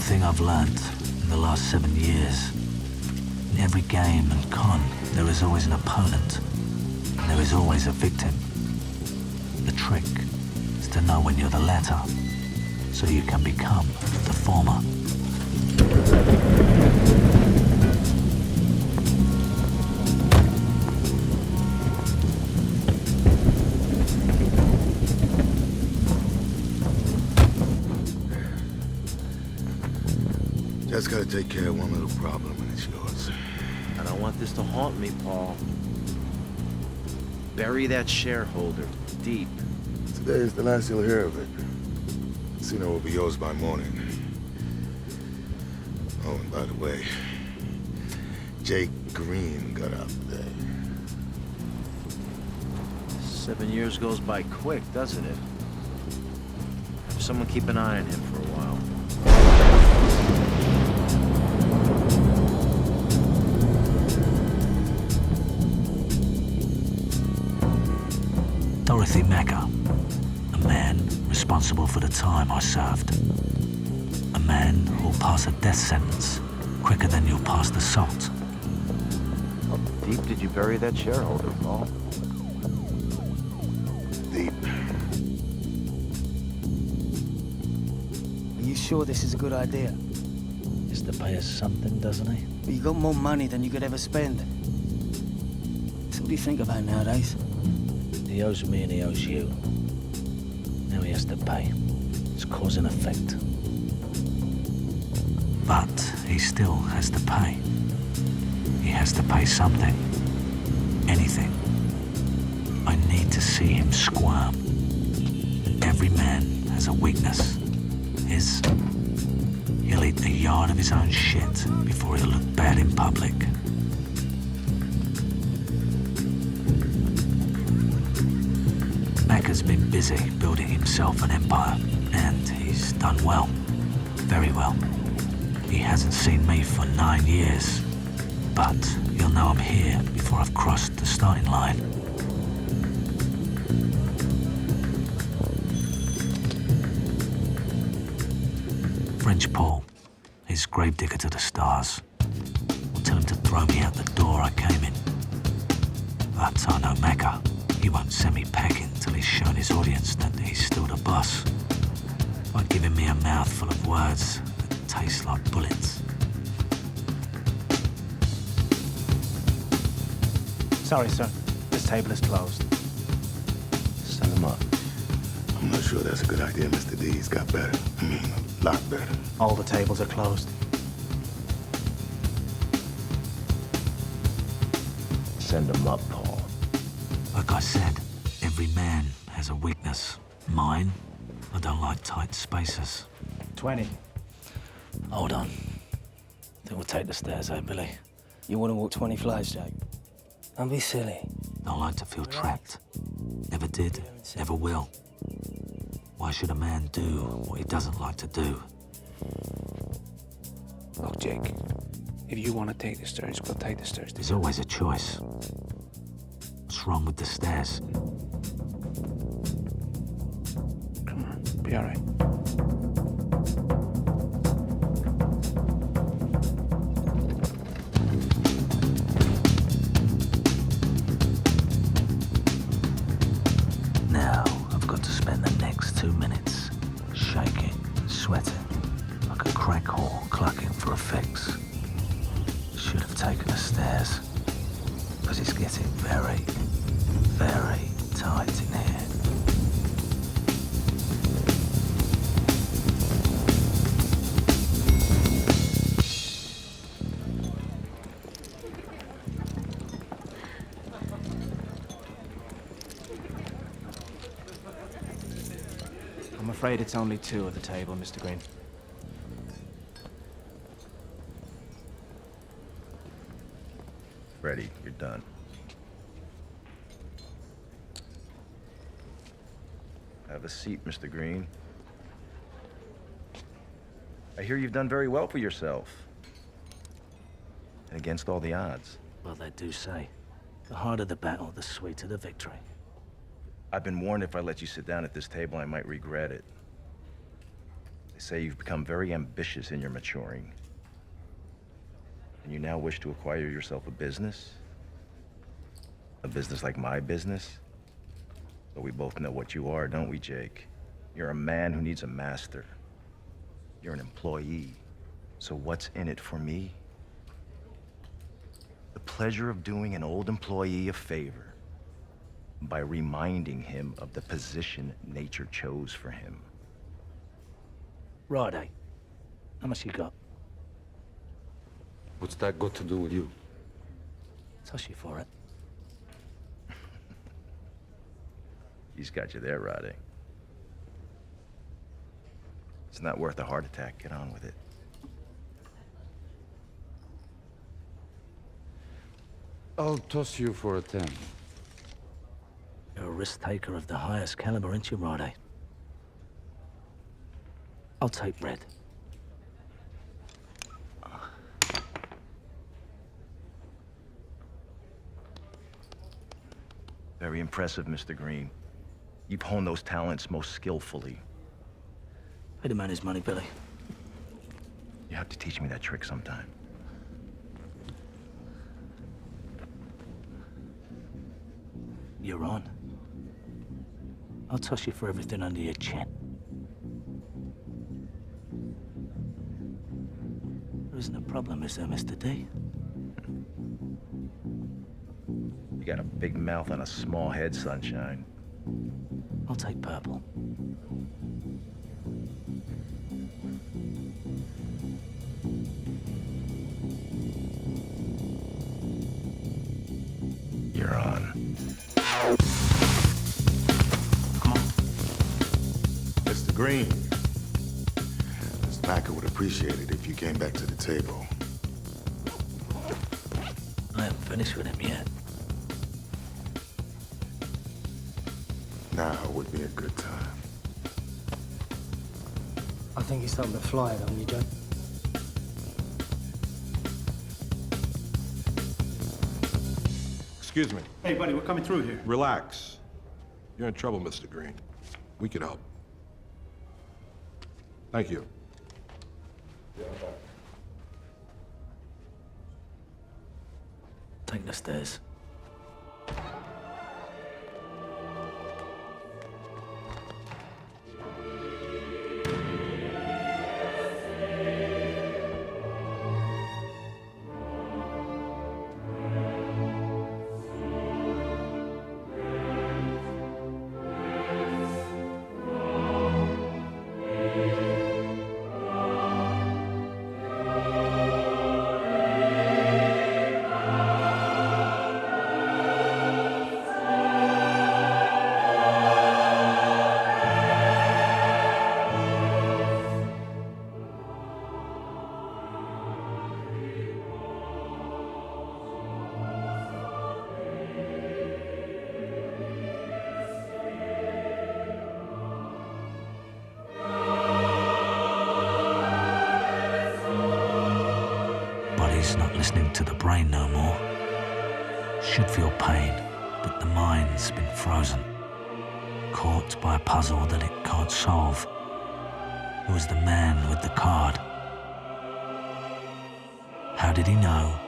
thing I've learned in the last 7 years. In every game and con, there is always an opponent. And there is always a victim. The trick is to know when you're the latter, so you can become the former. Just gotta take care of one little problem and it's yours. I don't want this to haunt me, Paul. Bury that shareholder deep. Today is the last you'll hear of it. Casino will be yours by morning. Oh, and by the way, Jake Green got out today. 7 years goes by quick, doesn't it? Have someone keep an eye on him for a while. Dorothy Mecca, a man responsible for the time I served. A man who'll pass a death sentence quicker than you'll pass the salt. How deep did you bury that shareholder, Paul? Deep. Are you sure this is a good idea? Has to pay us something, doesn't he? You got more money than you could ever spend. So what do you think about nowadays? He owes me and he owes you. Now he has to pay. It's cause and effect. But he still has to pay. He has to pay something. Anything. I need to see him squirm. Every man has a weakness. He'll eat a yard of his own shit before he'll look bad in public. Macca's been busy building himself an empire, and he's done well. Very well. He hasn't seen me for 9 years, but he'll know I'm here before I've crossed the starting line. French Paul, his gravedigger to the stars. I'll tell him to throw me out the door I came in. But I know Macca. He won't send me packing till he's shown his audience that he's still the boss. By giving me a mouthful of words that taste like bullets. Sorry, sir. This table is closed. Send him up. I'm not sure that's a good idea, Mr. D. He's got better. I mean, a lot better. All the tables are closed. Send him up, Paul. Like I said, every man has a weakness. Mine, I don't like tight spaces. 20. Hold on. Think we'll take the stairs, eh, Billy? You want to walk 20 flights, Jake? Don't be silly. Don't like to feel trapped. Never did, never will. Why should a man do what he doesn't like to do? Look, Jake, if you want to take the stairs, we'll take the stairs. There's always a choice. What's wrong with the stairs? Come on, be all right. Now, I've got to spend the next 2 minutes shaking, sweating, like a crack whore clucking for a fix. Should have taken the stairs, because it's getting very, very tight in here. I'm afraid it's only 2 at the table, Mr. Green. Ready, you're done. Have a seat, Mr. Green. I hear you've done very well for yourself. And against all the odds. Well, they do say, the harder the battle, the sweeter the victory. I've been warned if I let you sit down at this table, I might regret it. They say you've become very ambitious in your maturing. And you now wish to acquire yourself a business? A business like my business? But we both know what you are, don't we, Jake? You're a man who needs a master. You're an employee. So what's in it for me? The pleasure of doing an old employee a favor by reminding him of the position nature chose for him. Righty. How much you got? What's that got to do with you? Toss you for it. He's got you there, Roddy. It's not worth a heart attack. Get on with it. I'll toss you for a 10. You're a risk taker of the highest caliber, ain't you, Righty? I'll take red. Very impressive, Mr. Green. You've honed those talents most skillfully. Pay the man his money, Billy. You have to teach me that trick sometime. You're on. I'll toss you for everything under your chin. There isn't a problem, is there, Mr. D? You got a big mouth and a small head, Sunshine. I'll take purple. You're on. Mr. Green, Mr. Packer would appreciate it if you came back to the table. I haven't finished with him yet. Now would be a good time. I think he's starting to fly, don't you, Joe? Excuse me. Hey, buddy, we're coming through here. Relax. You're in trouble, Mr. Green. We can help. Thank you. Take the stairs. Body's not listening to the brain no more. Should feel pain, but the mind's been frozen. Caught by a puzzle that it can't solve. Who was the man with the card? How did he know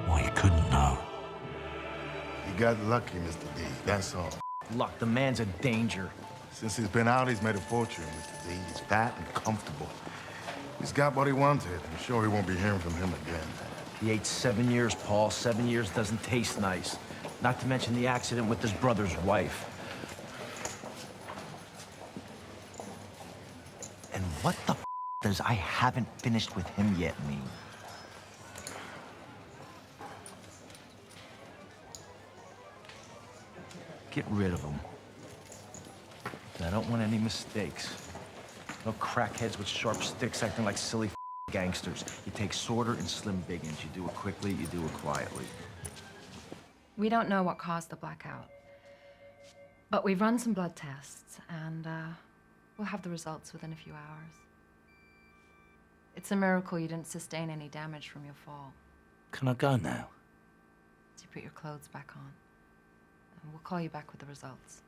what he couldn't know? You got lucky, Mr. D, that's all. Luck, the man's a danger. Since he's been out, he's made a fortune, Mr. D. He's fat and comfortable. He's got what he wanted. I'm sure he won't be hearing from him again. He ate 7 years, Paul. 7 years doesn't taste nice. Not to mention the accident with his brother's wife. And what the does I haven't finished with him yet mean? Get rid of him. I don't want any mistakes. No crackheads with sharp sticks acting like silly gangsters. You take Sorter and Slim Biggins. You do it quickly, you do it quietly. We don't know what caused the blackout. But we've run some blood tests, and we'll have the results within a few hours. It's a miracle you didn't sustain any damage from your fall. Can I go now? So you put your clothes back on. And we'll call you back with the results.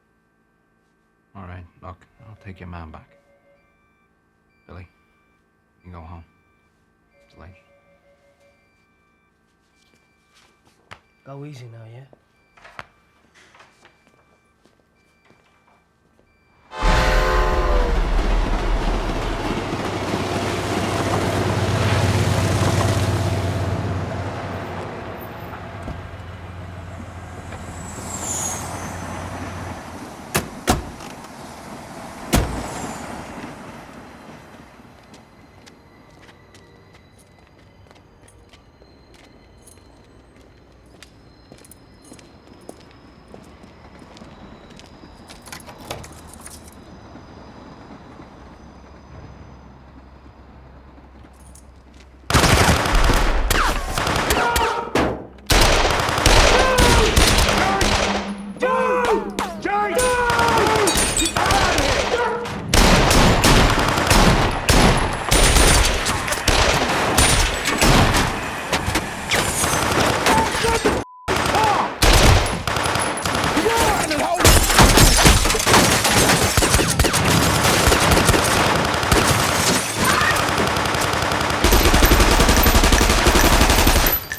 All right, look, I'll take your man back. Billy, you can go home. It's late. Go easy now, yeah?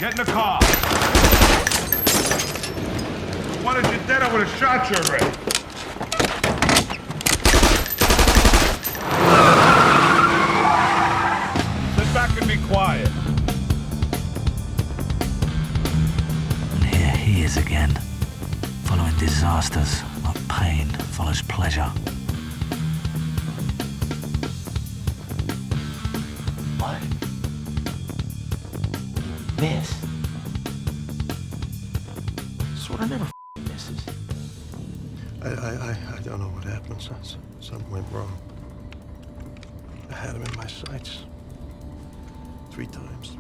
Get in the car. Wanted you dead, I would have shot you already. Sit back and be quiet. And here he is again. Following disasters, like pain follows pleasure. What? Miss? Sorta never misses. I don't know what happened. Something went wrong. I had him in my sights 3 times.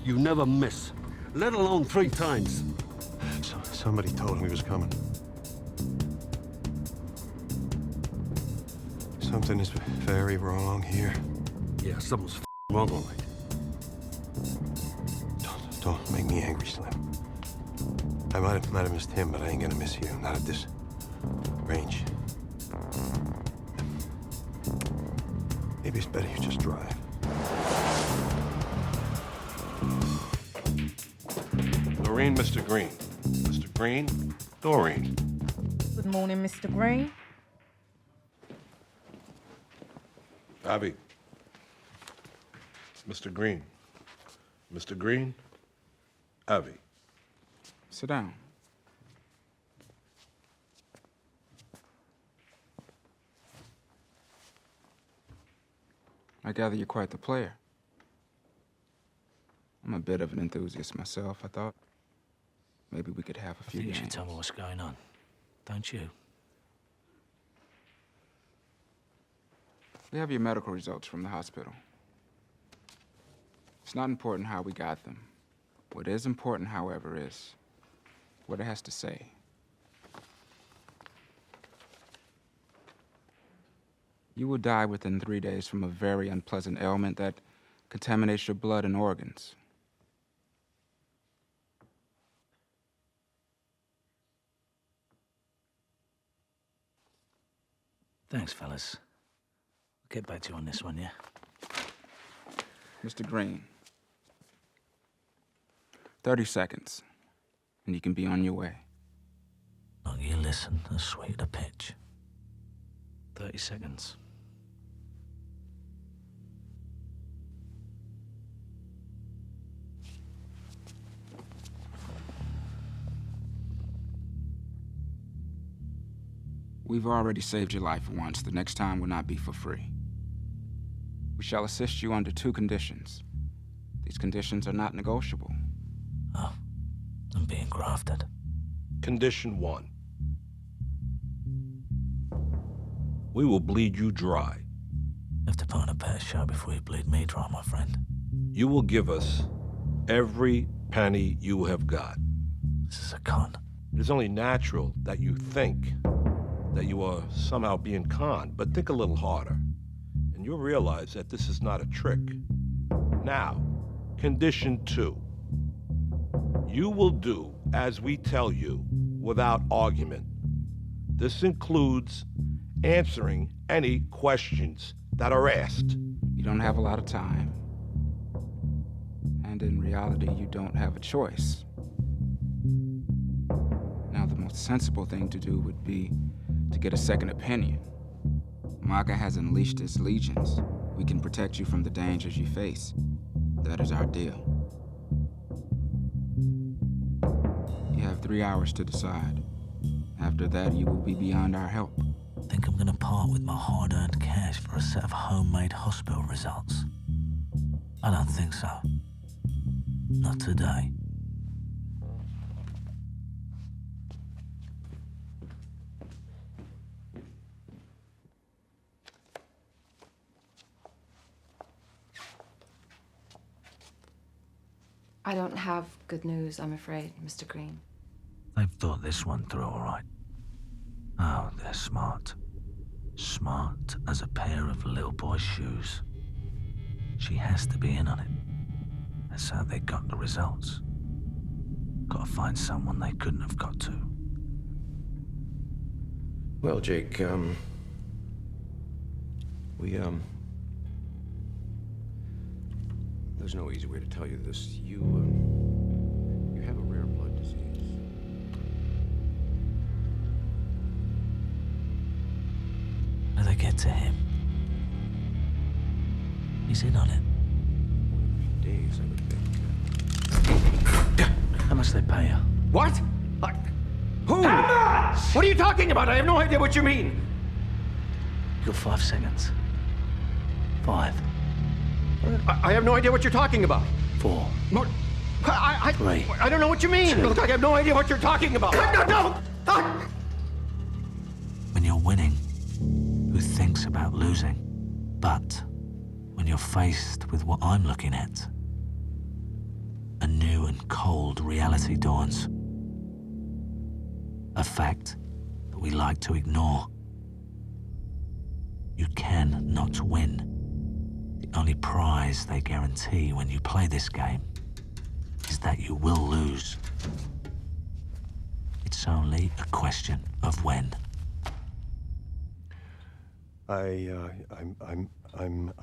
You never miss, let alone 3 times. Somebody told him he was coming. Something is very wrong here. Yeah, something's wrong, all right. Don't make me angry, Slim. I might have missed him, but I ain't gonna miss you. Not at this range. Maybe it's better you just drive. Doreen, Mr. Green. Mr. Green, Doreen. Good morning, Mr. Green. Abby. Mr. Green. Mr. Green, Abby. Sit down. I gather you're quite the player. I'm a bit of an enthusiast myself. I thought maybe we could have a few I think you should games. tell me what's going on, don't you? We have your medical results from the hospital. It's not important how we got them. What is important, however, is what it has to say. You will die within 3 days from a very unpleasant ailment that contaminates your blood and organs. Thanks, fellas. I'll get back to you on this one, yeah? Mr. Green, 30 seconds, and you can be on your way. The longer you listen, the sweeter the pitch. 30 seconds. We've already saved your life once. The next time will not be for free. We shall assist you under 2 conditions. These conditions are not negotiable. Oh, I'm being grafted. Condition 1. We will bleed you dry. You have to put on a better show before you bleed me dry, my friend. You will give us every penny you have got. This is a con. It is only natural that you think that you are somehow being conned, but think a little harder, and you'll realize that this is not a trick. Now, condition 2. You will do as we tell you without argument. This includes answering any questions that are asked. You don't have a lot of time. And in reality, you don't have a choice. Now, the most sensible thing to do would be to get a second opinion. Maga has unleashed his legions. We can protect you from the dangers you face. That is our deal. You have 3 hours to decide. After that, you will be beyond our help. Think I'm gonna part with my hard-earned cash for a set of homemade hospital results? I don't think so. Not today. I don't have good news, I'm afraid, Mr. Green. They've thought this one through all right. Oh, they're smart. Smart as a pair of little boy's shoes. She has to be in on it. That's how they got the results. Gotta find someone they couldn't have got to. Well, Jake, there's no easy way to tell you this. You have a rare blood disease. How do they get to him? He's in on it. Days, I would think. How much they pay you? What? Who? What are you talking about? I have no idea what you mean. You got 5 seconds. 5. I have no idea what you're talking about. 4. More. 3. I don't know what you mean. 2. Look, I have no idea what you're talking about. No! When you're winning, who thinks about losing? But when you're faced with what I'm looking at, a new and cold reality dawns. A fact that we like to ignore. You can not win. The only prize they guarantee when you play this game is that you will lose. It's only a question of when. I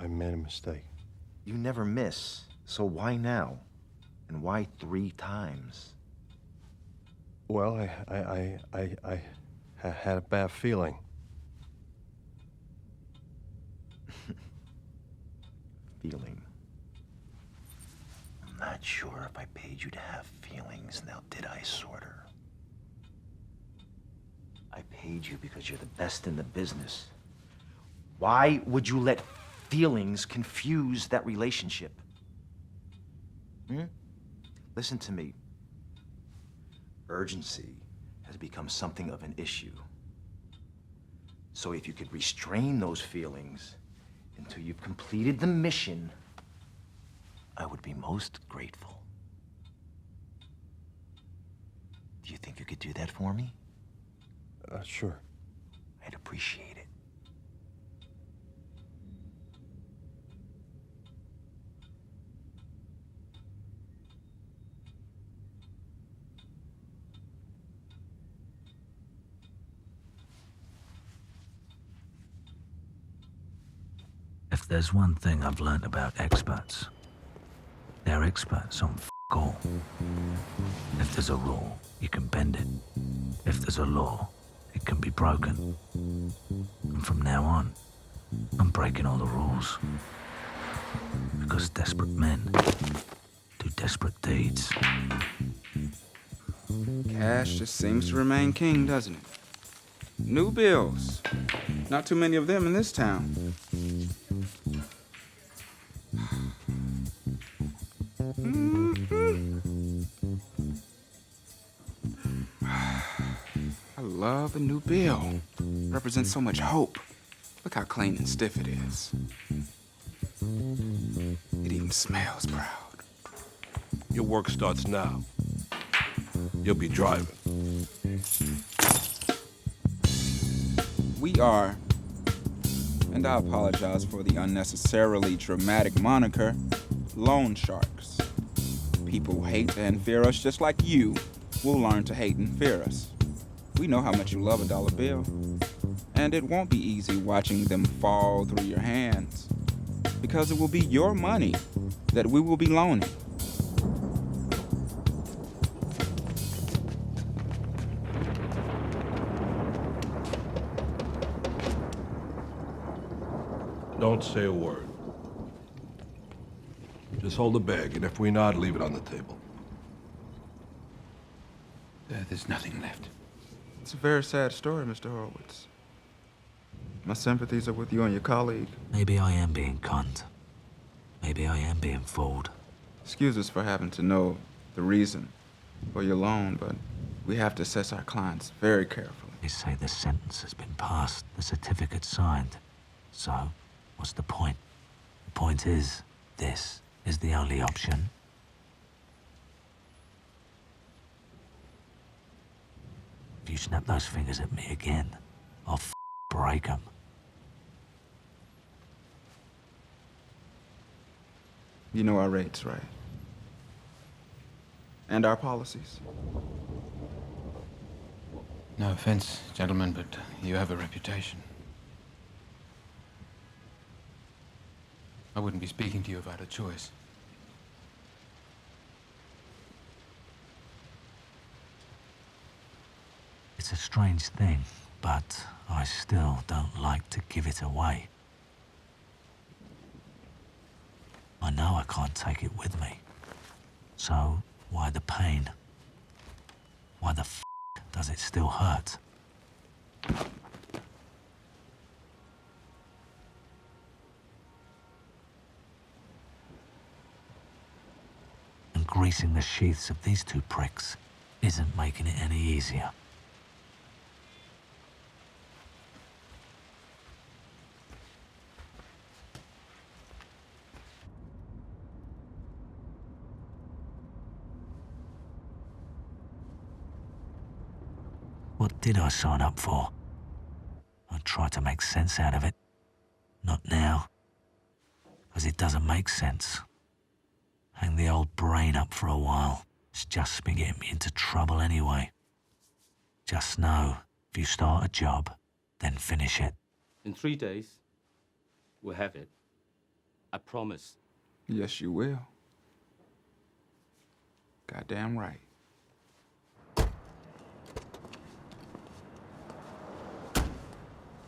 made a mistake. You never miss, so why now? And why 3 times? Well, I had a bad feeling. Feeling. I'm not sure if I paid you to have feelings. Now, did I, Sorter? I paid you because you're the best in the business. Why would you let feelings confuse that relationship? Listen to me. Urgency has become something of an issue. So if you could restrain those feelings until you've completed the mission, I would be most grateful. Do you think you could do that for me? Sure. I'd appreciate it. If there's one thing I've learned about experts, they're experts on all. If there's a rule, you can bend it. If there's a law, it can be broken. And from now on, I'm breaking all the rules. Because desperate men do desperate deeds. Cash just seems to remain king, doesn't it? New bills. Not too many of them in this town. I love a new bill. Represents so much hope. Look how clean and stiff it is. It even smells proud. Your work starts now. You'll be driving. We are, and I apologize for the unnecessarily dramatic moniker, loan sharks. People who hate and fear us just like you will learn to hate and fear us. We know how much you love a dollar bill, And it won't be easy watching them fall through your hands, because it will be your money that we will be loaning. Don't say a word. Just hold the bag, and if we nod, leave it on the table. There's nothing left. It's a very sad story, Mr. Horowitz. My sympathies are with you and your colleague. Maybe I am being conned. Maybe I am being fooled. Excuse us for having to know the reason for your loan, but we have to assess our clients very carefully. They say the sentence has been passed, the certificate signed. So, what's the point? The point is, this is the only option. If you snap those fingers at me again, I'll break them. You know our rates, right? And our policies. No offense, gentlemen, but you have a reputation. I wouldn't be speaking to you about a choice. It's a strange thing, but I still don't like to give it away. I know I can't take it with me. So, why the pain? Why the does it still hurt? And greasing the sheaths of these two pricks isn't making it any easier. What did I sign up for? I tried to make sense out of it. Not now. Because it doesn't make sense. Hang the old brain up for a while. It's just been getting me into trouble anyway. Just know, if you start a job, then finish it. In 3 days, we'll have it. I promise. Yes, you will. Goddamn right.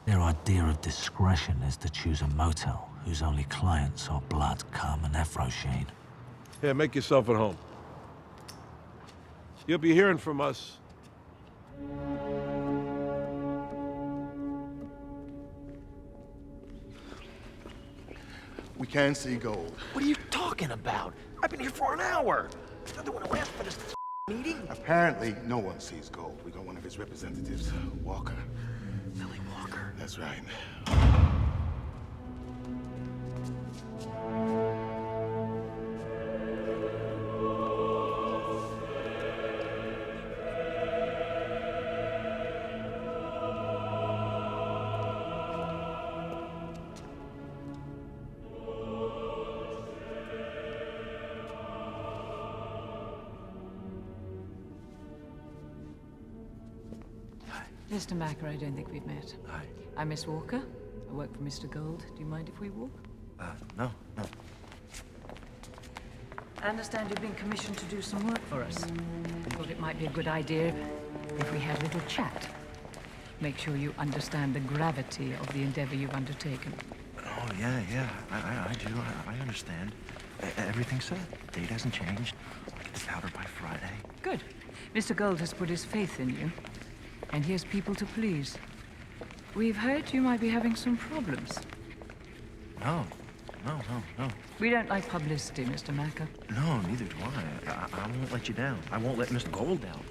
Their idea of discretion is to choose a motel whose only clients are blood, cum, and Afro Sheen. Here, make yourself at home. You'll be hearing from us. We can see gold. What are you talking about? I've been here for an hour. You're the one who asked for this meeting. Apparently, no one sees gold. We got one of his representatives, Walker. Billy Walker. That's right. Mr. Macker, I don't think we've met. Hi. I'm Miss Walker. I work for Mr. Gold. Do you mind if we walk? No. I understand you've been commissioned to do some work for us. Thought it might be a good idea if we had a little chat. Make sure you understand the gravity of the endeavor you've undertaken. Oh, yeah. I do. I understand. Everything's set. Date hasn't changed. I'll get the powder by Friday. Good. Mr. Gold has put his faith in you. And he has people to please. We've heard you might be having some problems. No. We don't like publicity, Mr. Macker. No, neither do I won't let you down. I won't let Mr. Gold down.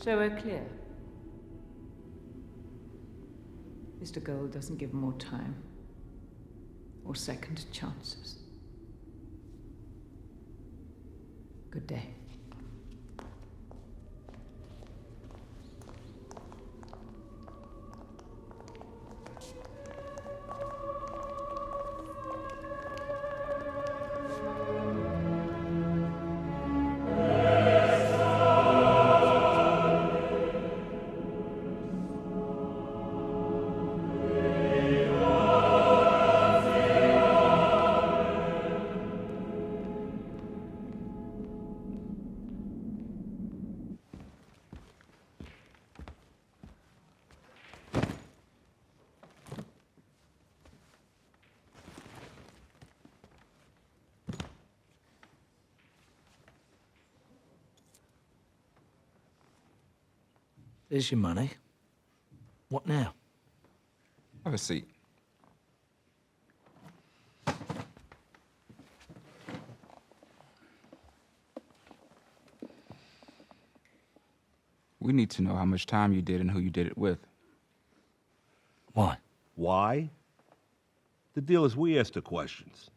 So we're clear. Mr. Gold doesn't give more time. or second chances. Good day. There's your money. What now? Have a seat. We need to know how much time you did and who you did it with. Why? Why? The deal is we ask the questions.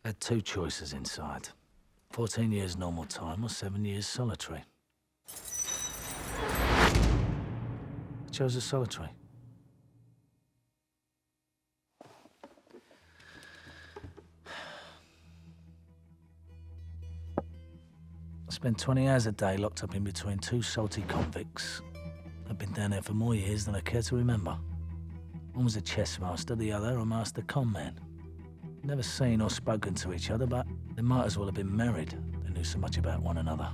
Had two choices inside. 14 years normal time or 7 years solitary. I chose a solitary. I spent 20 hours a day locked up in between two salty convicts. I've been down there for more years than I care to remember. One was a chess master, the other a master con man. Never seen or spoken to each other, but they might as well have been married. They knew so much about one another.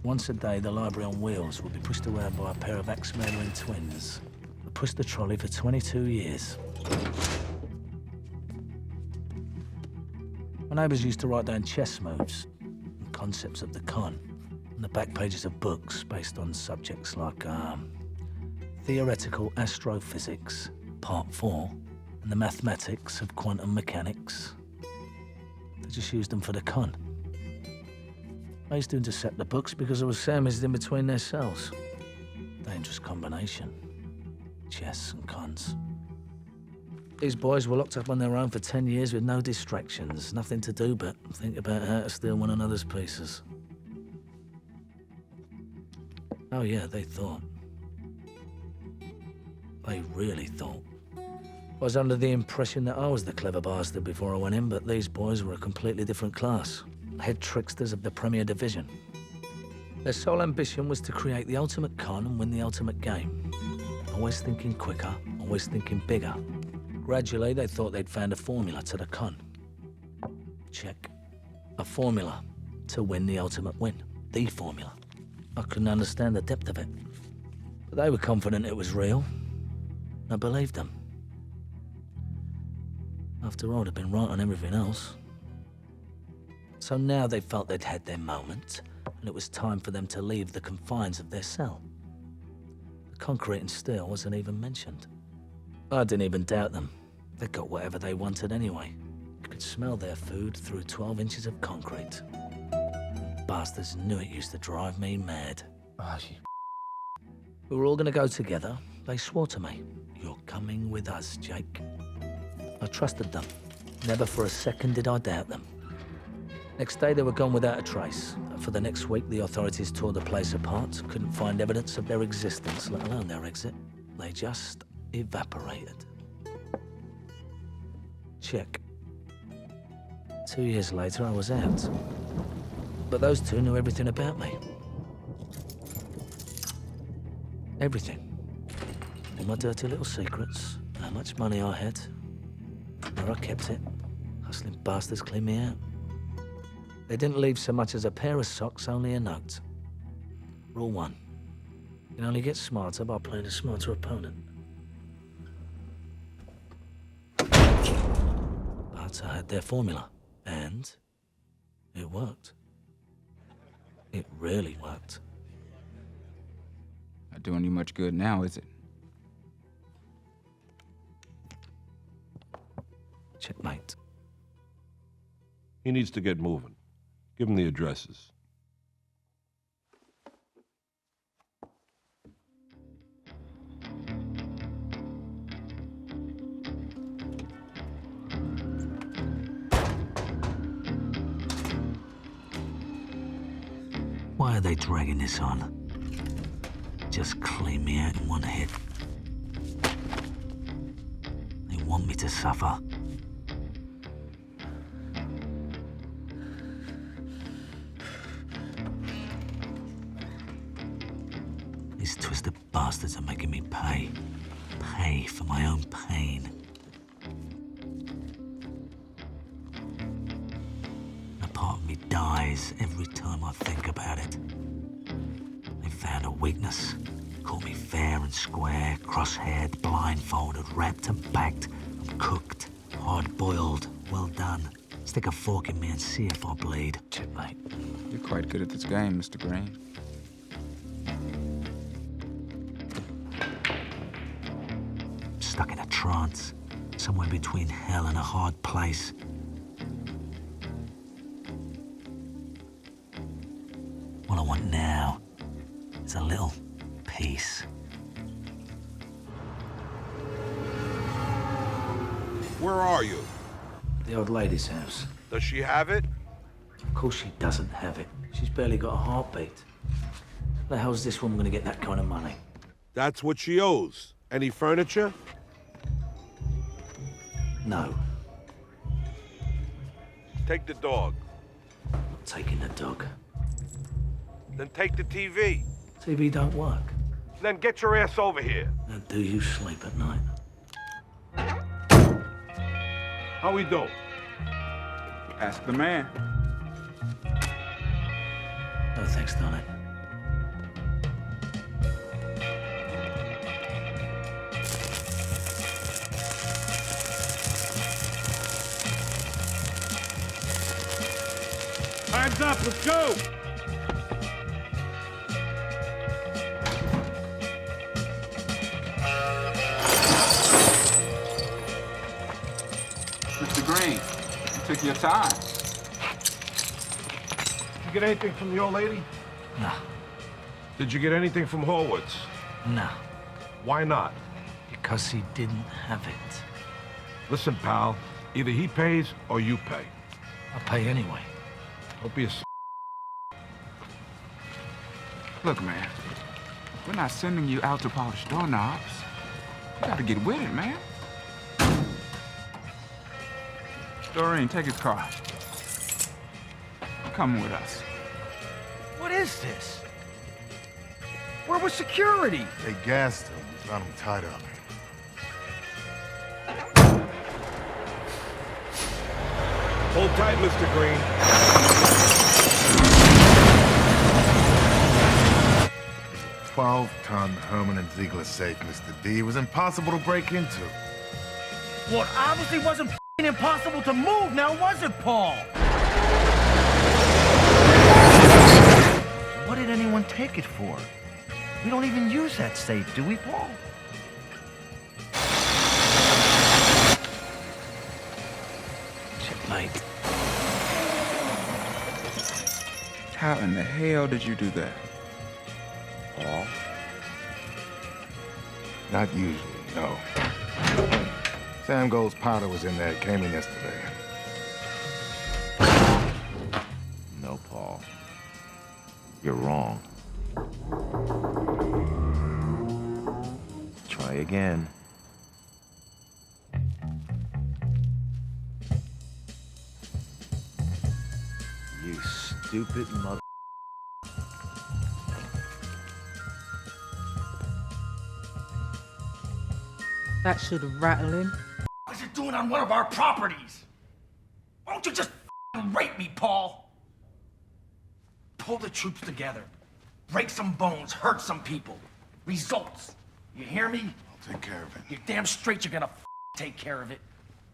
Once a day, the library on wheels would be pushed around by a pair of axe-murdering twins. I pushed the trolley for 22 years. My neighbours used to write down chess moves and concepts of the con on the back pages of books based on subjects like theoretical astrophysics, Part 4, and the mathematics of quantum mechanics. They just used them for the con. I used to intercept the books because I was sandwiched in between their cells. Dangerous combination. Chess and cons. These boys were locked up on their own for 10 years with no distractions, nothing to do but think about how to steal one another's pieces. Oh yeah, they thought. They really thought. I was under the impression that I was the clever bastard before I went in, but these boys were a completely different class. Head tricksters of the Premier Division. Their sole ambition was to create the ultimate con and win the ultimate game. Always thinking quicker, always thinking bigger. Gradually, they thought they'd found a formula to the con. Check. A formula to win the ultimate win. The formula. I couldn't understand the depth of it. But they were confident it was real. I believed them. After all, I'd been right on everything else. So now they felt they'd had their moment, and it was time for them to leave the confines of their cell. The concrete and steel wasn't even mentioned. I didn't even doubt them. They got whatever they wanted anyway. You could smell their food through 12 inches of concrete. Bastards knew it used to drive me mad. We were all gonna go together. They swore to me, "You're coming with us, Jake." I trusted them. Never for a second did I doubt them. Next day, they were gone without a trace. For the next week, the authorities tore the place apart, couldn't find evidence of their existence, let alone their exit. They just evaporated. Check. 2 years later, I was out. But those two knew everything about me. Everything. All my dirty little secrets, how much money I had, where I kept it. Hustling bastards cleaned me out. They didn't leave so much as a pair of socks, only a note. Rule 1. You can only get smarter by playing a smarter opponent. But I had their formula, and it worked. It really worked. Not doing you much good now, is it? Checkmate. He needs to get moving. Give him the addresses. Why are they dragging this on? Just clean me out in one hit. They want me to suffer. These twisted bastards are making me pay. Pay for my own pain. A part of me dies every time I think about it. They found a weakness, caught me fair and square, cross-haired, blindfolded, wrapped and packed. I'm cooked, hard-boiled, well done. Stick a fork in me and see if I bleed. Checkmate. You're quite good at this game, Mr. Green. Stuck in a trance, somewhere between hell and a hard place. What I want now is a little peace. Where are you? The old lady's house. Does she have it? Of course she doesn't have it. She's barely got a heartbeat. How the hell's this woman gonna get that kind of money? That's what she owes. Any furniture? No. Take the dog. I'm not taking the dog. Then take the TV. TV don't work. Then get your ass over here. Now do you sleep at night? How we doing? Ask the man. No thanks, darling. Time's up, let's go! Mr. Green, you took your time. Did you get anything from the old lady? No. Did you get anything from Horwitz? No. Why not? Because he didn't have it. Listen, pal, either he pays or you pay. I'll pay anyway. Don't be a Look, man, we're not sending you out to polish doorknobs. You gotta get with it, man. Doreen, take his car. Come with us. What is this? Where was security? They gassed him. Got him tied up. Hold tight, Mr. Green. 12-ton Herman and Ziegler safe, Mr. D. It was impossible to break into. Well, it obviously wasn't f***ing impossible to move, now was it, Paul? What did anyone take it for? We don't even use that safe, do we, Paul? Checkmate. How in the hell did you do that? Paul? Not usually, no. Sam Gold's powder was in there. It came in yesterday. No, Paul. You're wrong. Try again. You stupid mother... That should have rattled him. What is it doing on one of our properties? Why don't you just f***ing rape me, Paul? Pull the troops together. Break some bones, hurt some people. Results. You hear me? I'll take care of it. You're damn straight you're gonna take care of it.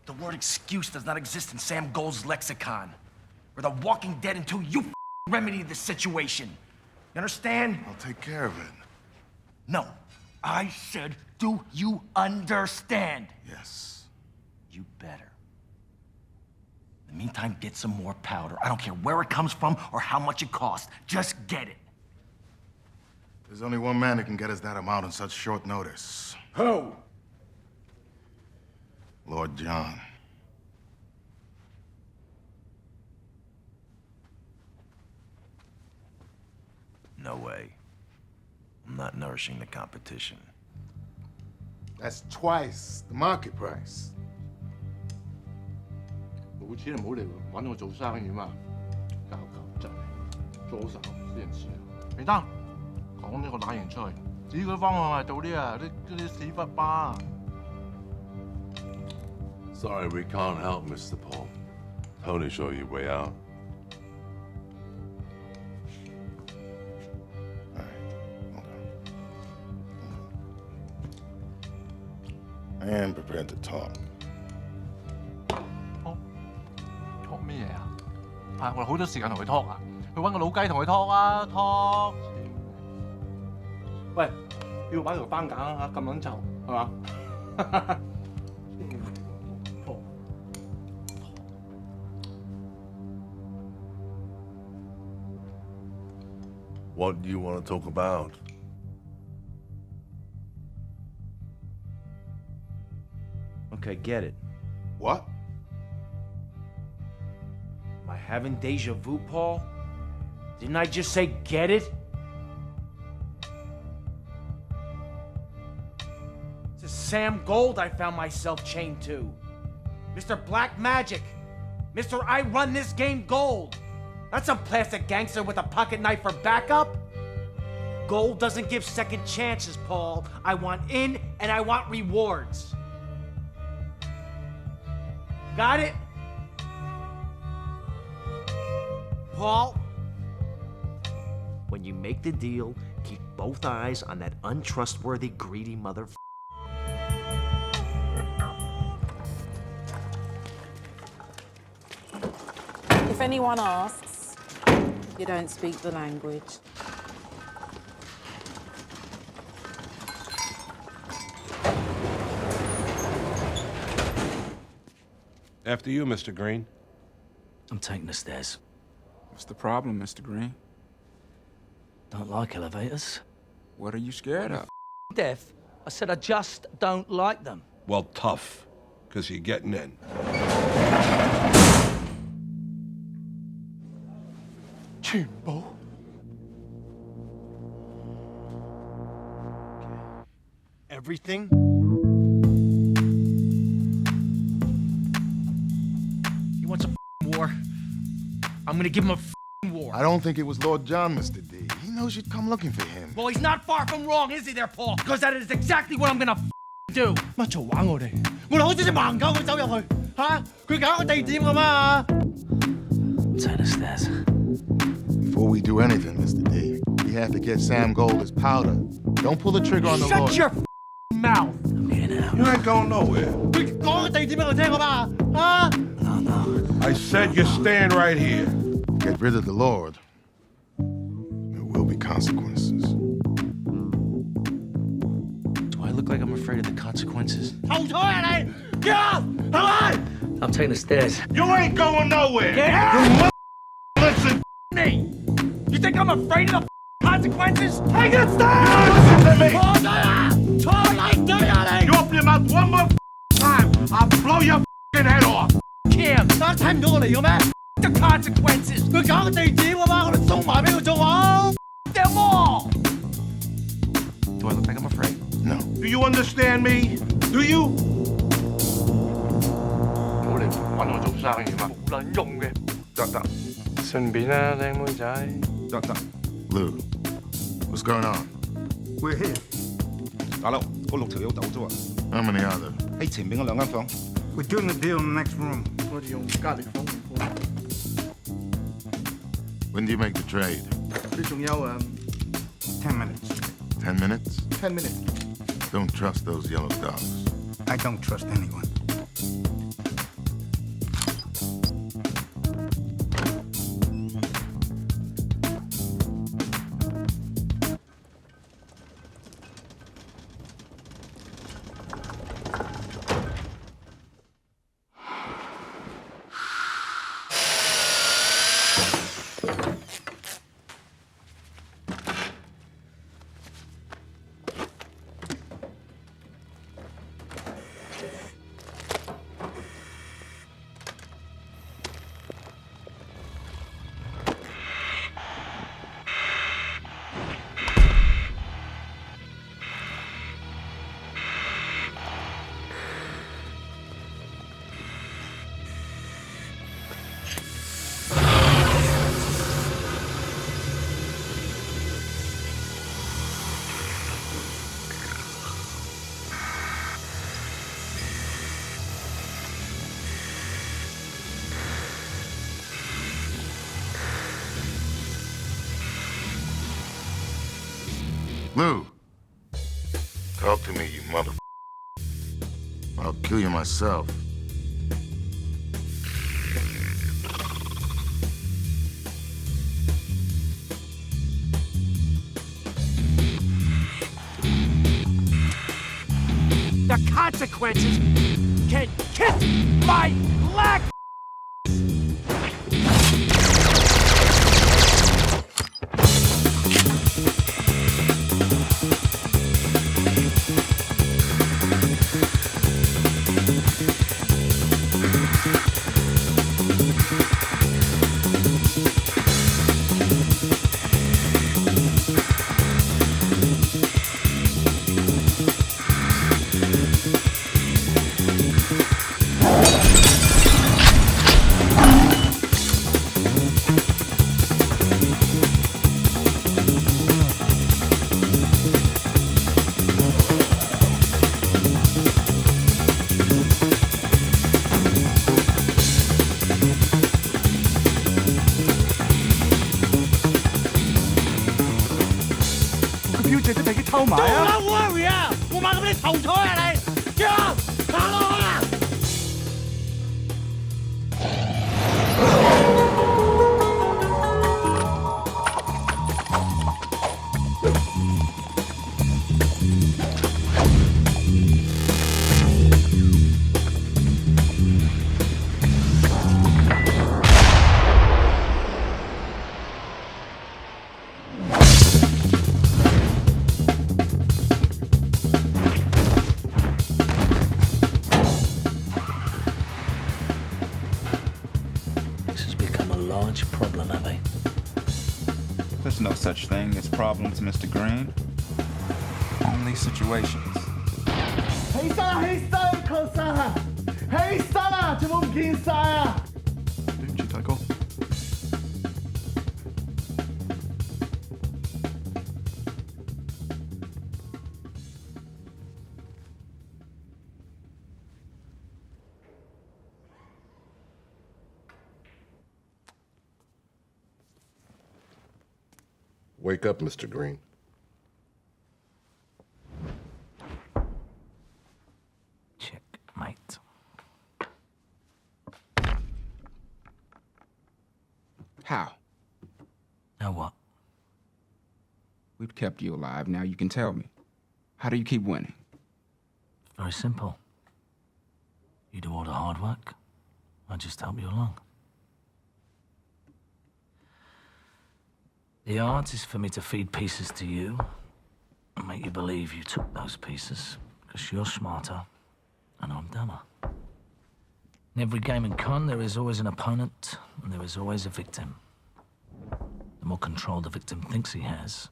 The word excuse does not exist in Sam Gold's lexicon. We're the walking dead until you remedy the situation. You understand? I'll take care of it. No. I said, do you understand? Yes. You better. In the meantime, get some more powder. I don't care where it comes from or how much it costs. Just get it. There's only one man who can get us that amount on such short notice. Who? Lord John. No way. I'm not nourishing the competition. That's twice the market price. 冇錢就唔好嚟揾我做生意嘛，教教真係左手私人錢。明丹，講呢個乸型出去，指佢方向係到啲屎忽巴。Sorry, we can't help, Mr. Paul. Tony show you way out. I am prepared to talk. 托咩嘢啊？係我哋好多時間同佢托啊，去揾個老雞同佢托啊，托。喂，要擺條班架啊，咁撚就係嘛？What do you want to talk about? Okay, get it. What? Am I having deja vu, Paul? Didn't I just say get it? It's Sam Gold I found myself chained to. Mr. Black Magic. Mr. I run this game Gold. Not some plastic gangster with a pocket knife for backup. Gold doesn't give second chances, Paul. I want in and I want rewards. Got it? Paul? When you make the deal, keep both eyes on that untrustworthy, greedy mother. If anyone asks, you don't speak the language. After you, Mr. Green. I'm taking the stairs. What's the problem, Mr. Green? Don't like elevators. What are you scared of? Death. I said I just don't like them. Well, tough, because you're getting in. Everything? He wants a war. I'm gonna give him a war. I don't think it was Lord John, Mr. D. He knows you'd come looking for him. Well, he's not far from wrong, is he there, Paul? Because that is exactly what I'm gonna do. 乜嘈玩我哋？我哋好似隻盲狗咁走入去，嚇佢搞個地點㗎嘛。Take the stairs. Before we do anything, Mr. D, we have to get Sam Gold his powder. Don't pull the trigger on the Lord. Shut your mouth. I'm getting out. You ain't going nowhere. 佢講個地點俾我聽㗎嘛，嚇No. I said you stand right here. Get rid of the Lord. There will be consequences. Do I look like I'm afraid of the consequences? 後台啊你，get off，係咪？ I'm taking the stairs. You ain't going nowhere. Get out! You listen. Me! You think I'm afraid of the consequences? Take it Listen to me. You open your mouth one more time, I'll blow your head off. Cam, 大家睇唔到我嚟嘅咩？ the consequences! 佢搞個地點㗎嘛，我哋送埋俾佢做啊！ Them all! Do I look like I'm afraid? No. Do you understand me? Do you? 唔好嚟揾我做生意嘛，冇撚用嘅。得，順便啦，靚妹仔。得。 Lou, what's going on? We're here. 大佬，嗰6條友走咗啊！ How many are there? 喺前面嗰2間房。 We're doing the deal in the next room. 我哋用隔離房換房。 When do you make the trade? 你仲有10 minutes. 10 minutes? 10 minutes. Don't trust those yellow dogs. I don't trust anyone. Lou, talk to me, you mother. I'll kill you myself. The consequences can kiss my black. Don't worry 啊，我買咁你頭彩啊你，呀，打落去啊！ There's no such thing as problems, Mr. Green. Only situations. 起身啊！起身，確實啊！起身啊！做冇唔見晒啊！對唔住，大哥。Wake up, Mr. Green. Checkmate. How? Now what? We've kept you alive, now you can tell me. How do you keep winning? Very simple. You do all the hard work, I just help you along. The art is for me to feed pieces to you and make you believe you took those pieces because you're smarter and I'm dumber. In every game and con, there is always an opponent and there is always a victim. The more control the victim thinks he has,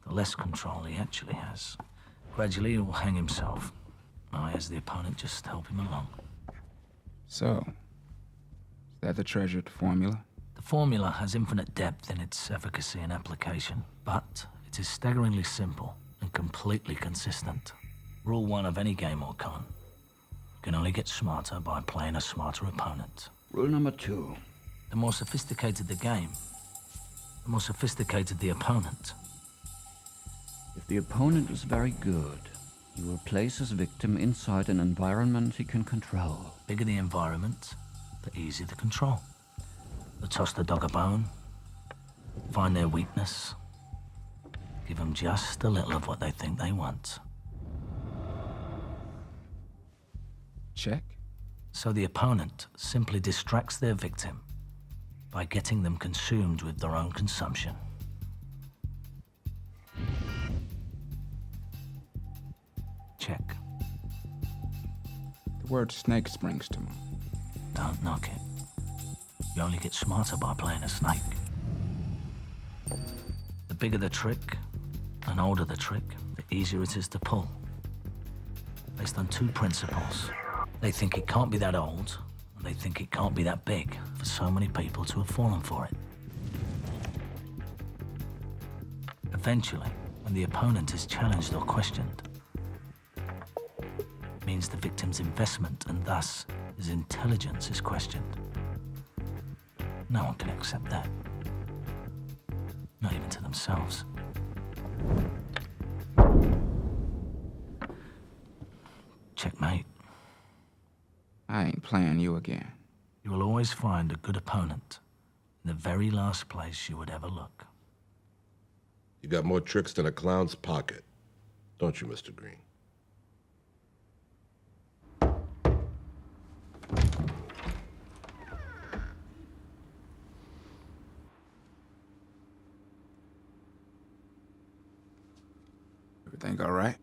the less control he actually has. Gradually, he will hang himself. I, as the opponent, just help him along. So, is that the treasured formula? The formula has infinite depth in its efficacy and application, but it is staggeringly simple and completely consistent. Rule 1 of any game or con. You can only get smarter by playing a smarter opponent. Rule number 2. The more sophisticated the game, the more sophisticated the opponent. If the opponent is very good, you will place his victim inside an environment he can control. Bigger the environment, the easier the control. They'll toss the dog a bone, find their weakness, give them just a little of what they think they want. Check. So the opponent simply distracts their victim by getting them consumed with their own consumption. Check. The word snake springs to mind. Don't knock it. You only get smarter by playing a snake. The bigger the trick, and older the trick, the easier it is to pull. Based on 2 principles. They think it can't be that old, and they think it can't be that big for so many people to have fallen for it. Eventually, when the opponent is challenged or questioned, it means the victim's investment and thus his intelligence is questioned. No one can accept that. Not even to themselves. Checkmate. I ain't playing you again. You will always find a good opponent in the very last place you would ever look. You got more tricks than a clown's pocket, don't you, Mr. Green? Everything all right?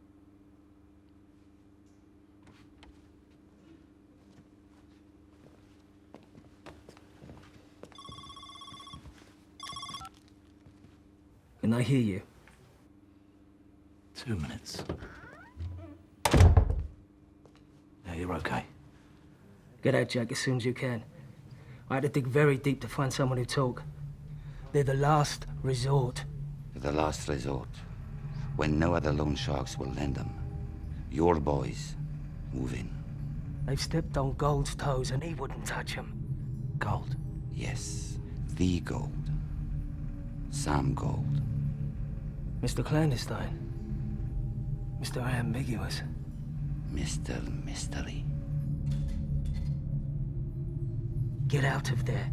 Can I hear you? 2 minutes. Yeah, you're okay. Get out, Jack, as soon as you can. I had to dig very deep to find someone who talk. They're the last resort. The last resort. When no other loan sharks will lend them. Your boys move in. They've stepped on Gold's toes and he wouldn't touch them. Gold? Yes, the Gold. Sam Gold. Mr. Clandestine. Mr. Ambiguous. Mr. Mystery. Get out of there.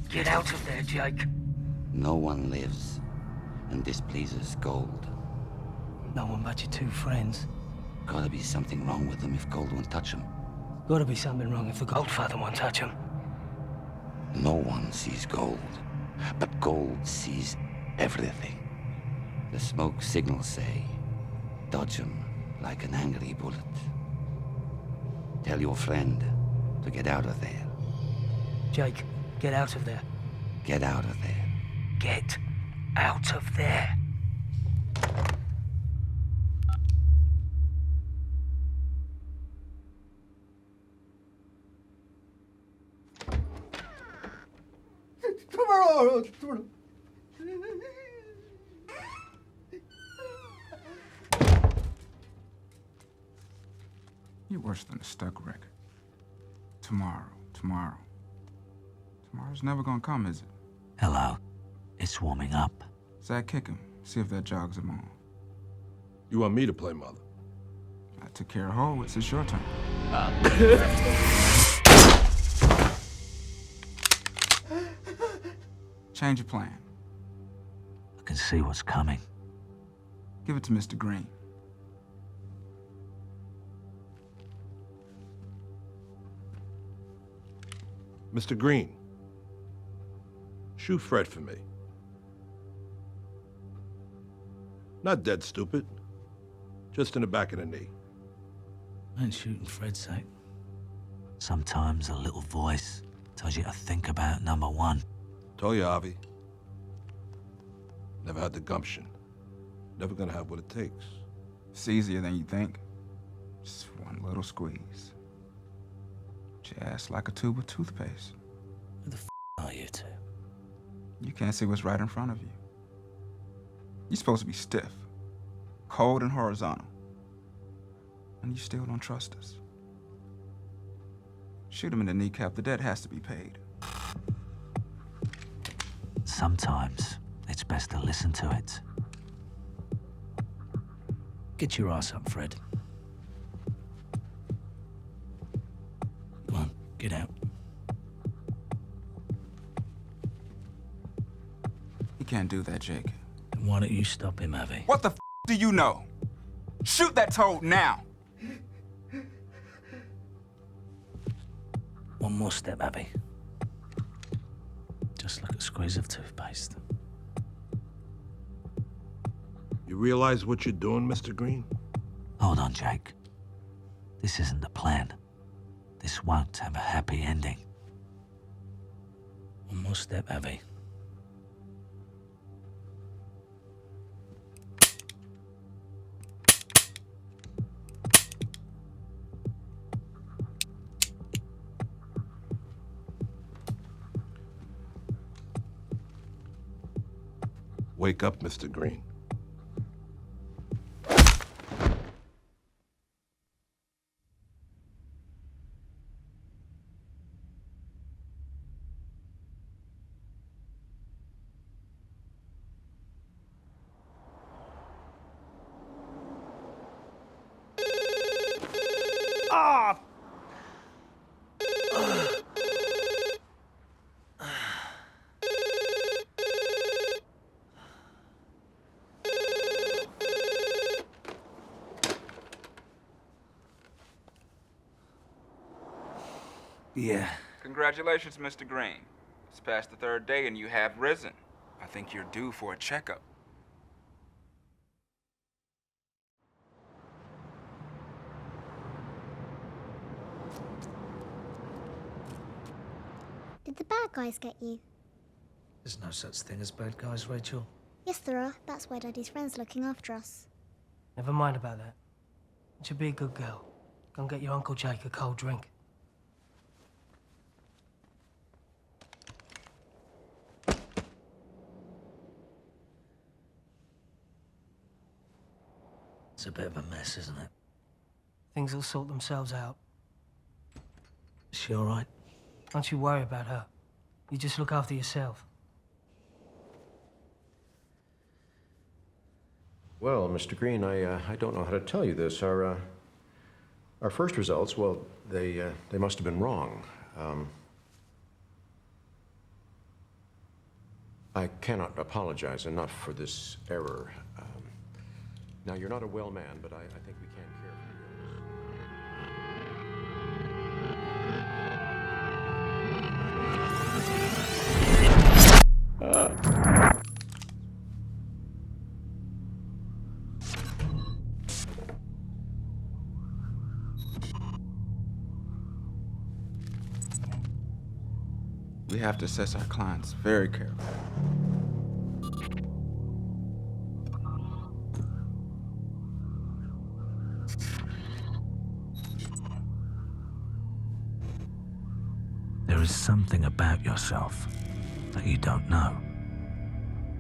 Get out of there, Jake. No one lives and displeases Gold. No one but your two friends. Gotta be something wrong with them if Gold won't touch them. Gotta be something wrong if the Goldfather won't touch him. No one sees Gold, but Gold sees everything. The smoke signals say, dodge him like an angry bullet. Tell your friend to get out of there. Jake, get out of there. Get out of there. Get out of there. You're worse than a stuck record. Tomorrow. Tomorrow's never gonna come, is it? Hello. It's warming up. Zach, kick him. See if that jogs him on. You want me to play mother? I took care of Horowitz. It's your turn. Change your plan. I can see what's coming. Give it to Mr. Green. Mr. Green, shoot Fred for me. Not dead stupid, just in the back of the knee. I ain't shooting Fred's sake. Sometimes a little voice tells you to think about number one. Told you, Avi. Never had the gumption. Never gonna have what it takes. It's easier than you think. Just one little squeeze. Just like a tube of toothpaste. Who the f are you two? You can't see what's right in front of you. You're supposed to be stiff, cold and horizontal. And you still don't trust us. Shoot him in the kneecap, the debt has to be paid. Sometimes it's best to listen to it. Get your ass up, Fred. Come on, get out. He can't do that, Jake. Then why don't you stop him, Avi? What the f do you know? Shoot that toad now! One more step, Abby. Just like a squeeze of toothpaste. You realize what you're doing, Mr. Green? Hold on, Jake. This isn't the plan. This won't have a happy ending. One more step, Abby. Wake up, Mr. Green. Yeah. Congratulations, Mr. Green. It's past the 3rd day and you have risen. I think you're due for a checkup. Did the bad guys get you? There's no such thing as bad guys, Rachel. Yes, there are. That's why Daddy's friend's looking after us. Never mind about that. You should be a good girl. Go and get your Uncle Jake a cold drink. It's a bit of a mess, isn't it? Things will sort themselves out. Is she all right? Don't you worry about her. You just look after yourself. Well, Mr. Green, I don't know how to tell you this. Our first results, well, they must have been wrong. I cannot apologize enough for this error. Now, you're not a well man, but I think we can care for you. We have to assess our clients very carefully. There is something about yourself that you don't know.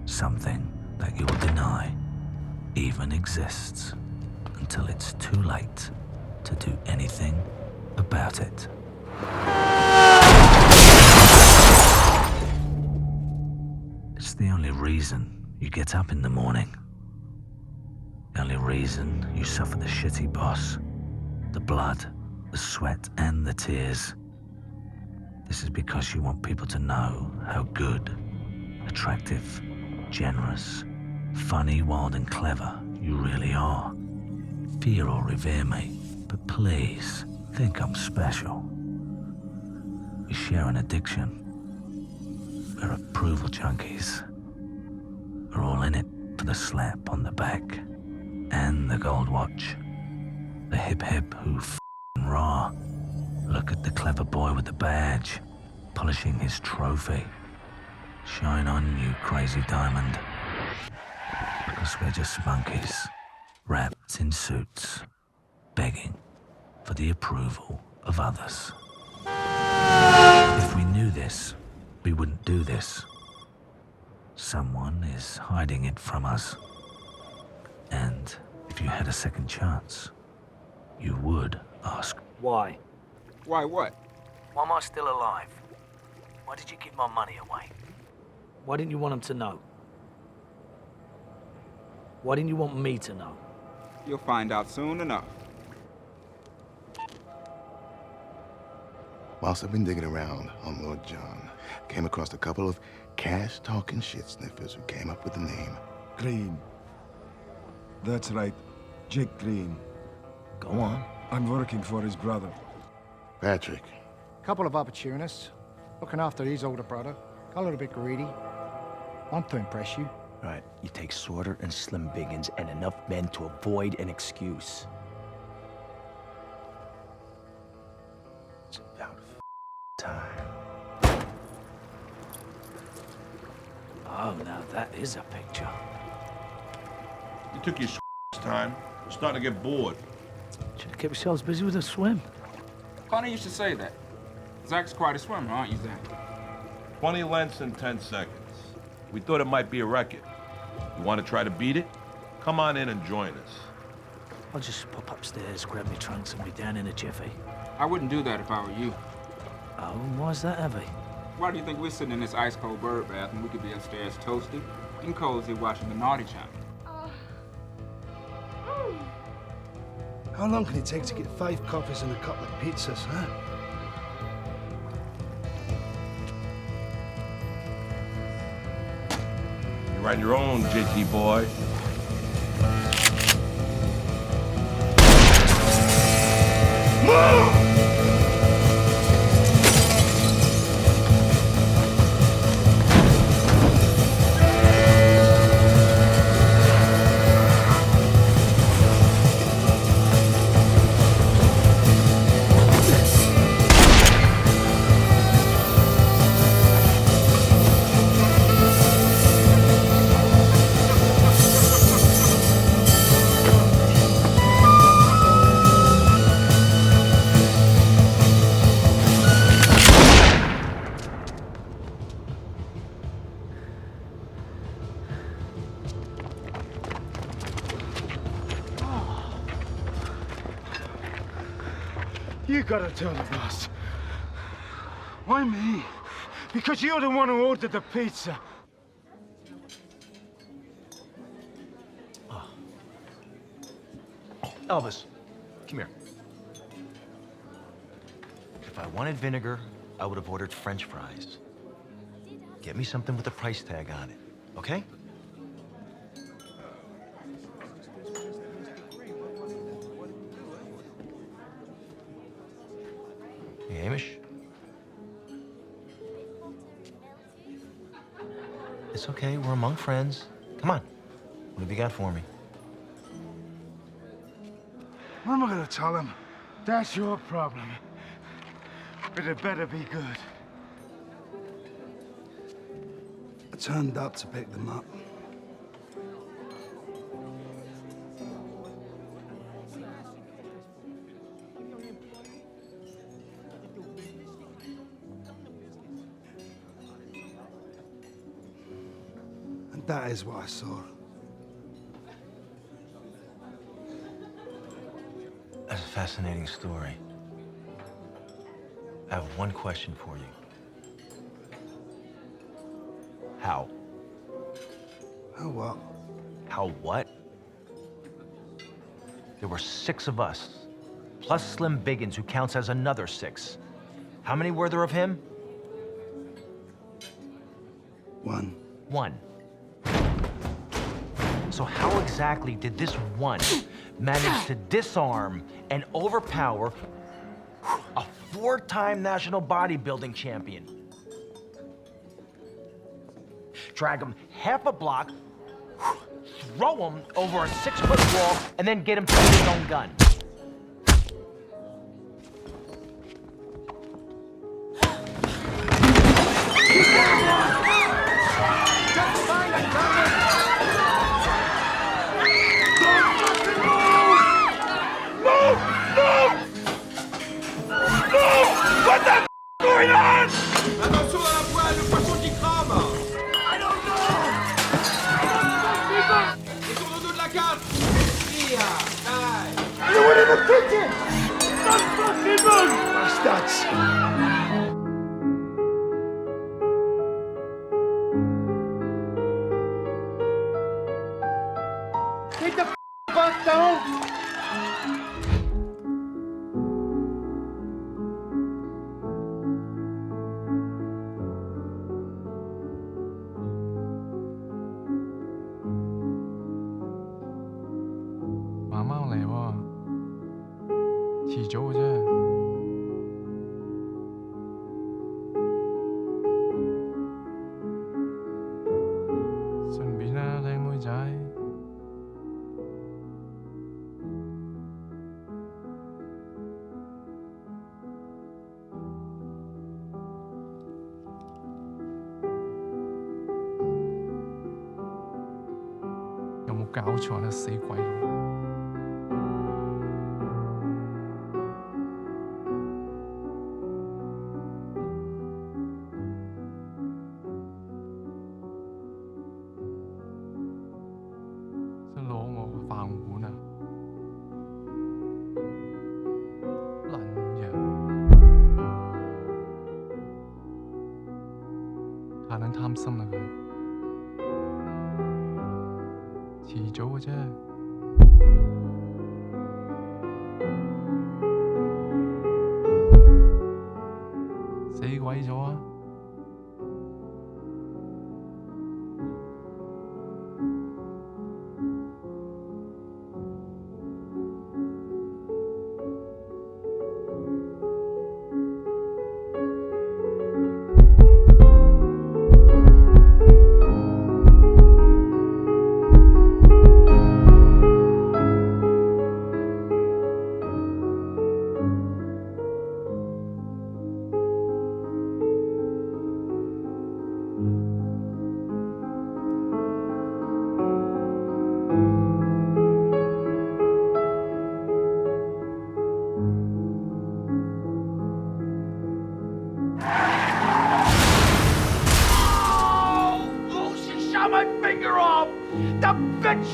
Something that you will deny even exists until it's too late to do anything about it. It's the only reason you get up in the morning. The only reason you suffer the shitty boss, the blood, the sweat, and the tears. This is because you want people to know how good, attractive, generous, funny, wild, and clever you really are. Fear or revere me, but please think I'm special. We share an addiction. We're approval junkies. We're all in it for the slap on the back and the gold watch. The hip hip who f***ing raw. Look at the clever boy with the badge, polishing his trophy. Shine on, you crazy diamond. Because we're just monkeys, wrapped in suits, begging for the approval of others. If we knew this, we wouldn't do this. Someone is hiding it from us. And if you had a second chance, you would ask. Why? Why what? Why am I still alive? Why did you give my money away? Why didn't you want them to know? Why didn't you want me to know? You'll find out soon enough. Whilst I've been digging around on Lord John, I came across a couple of cash-talking shit sniffers who came up with the name. Green. That's right. Jake Green. Go on. I'm working for his brother. Patrick. Couple of opportunists. Looking after his older brother. Got a little bit greedy. Want to impress you. Right, you take Sorter and Slim Biggins and enough men to avoid an excuse. It's about time. Oh, now that is a picture. You took your time. We're starting to get bored. Should have kept yourselves busy with a swim. Funny you should say that. Zach's quite a swimmer, aren't you, Zach? 20 lengths in 10 seconds. We thought it might be a record. You want to try to beat it? Come on in and join us. I'll just pop upstairs, grab my trunks, and be down in a jiffy. I wouldn't do that if I were you. Oh, and why's that, Heavy? Why do you think we're sitting in this ice-cold bird bath and we could be upstairs toasty and cozy watching the Naughty Channel? How long can it take to get 5 coffees and a couple of pizzas, huh? You're on your own, JT boy. Move! gotta tell the boss. Why me? Because you're the one who ordered the pizza. Elvis, come here. If I wanted vinegar, I would have ordered French fries. Get me something with a price tag on it, okay? Hey, Hamish. It's okay, we're among friends. Come on, what have you got for me? What am I gonna tell him? That's your problem. But it better be good. I turned up to pick them up. And that is what I saw. That's a fascinating story. I have one question for you. How? How what? How what? There were 6 of us, plus Slim Biggins, who counts as another 6. How many were there of him? 1. 1. So how exactly did this one manage to disarm and overpower a 4-time national bodybuilding champion? Drag him half a block, throw him over a 6-foot wall, and then get him to use his own gun. What the f going on? Attention à la poêle, le poisson qui crame. I don't know. Ils sont au dos de la carte. Here, die. You were in the kitchen! Stop fucking move! Bastards! Get the fuck down!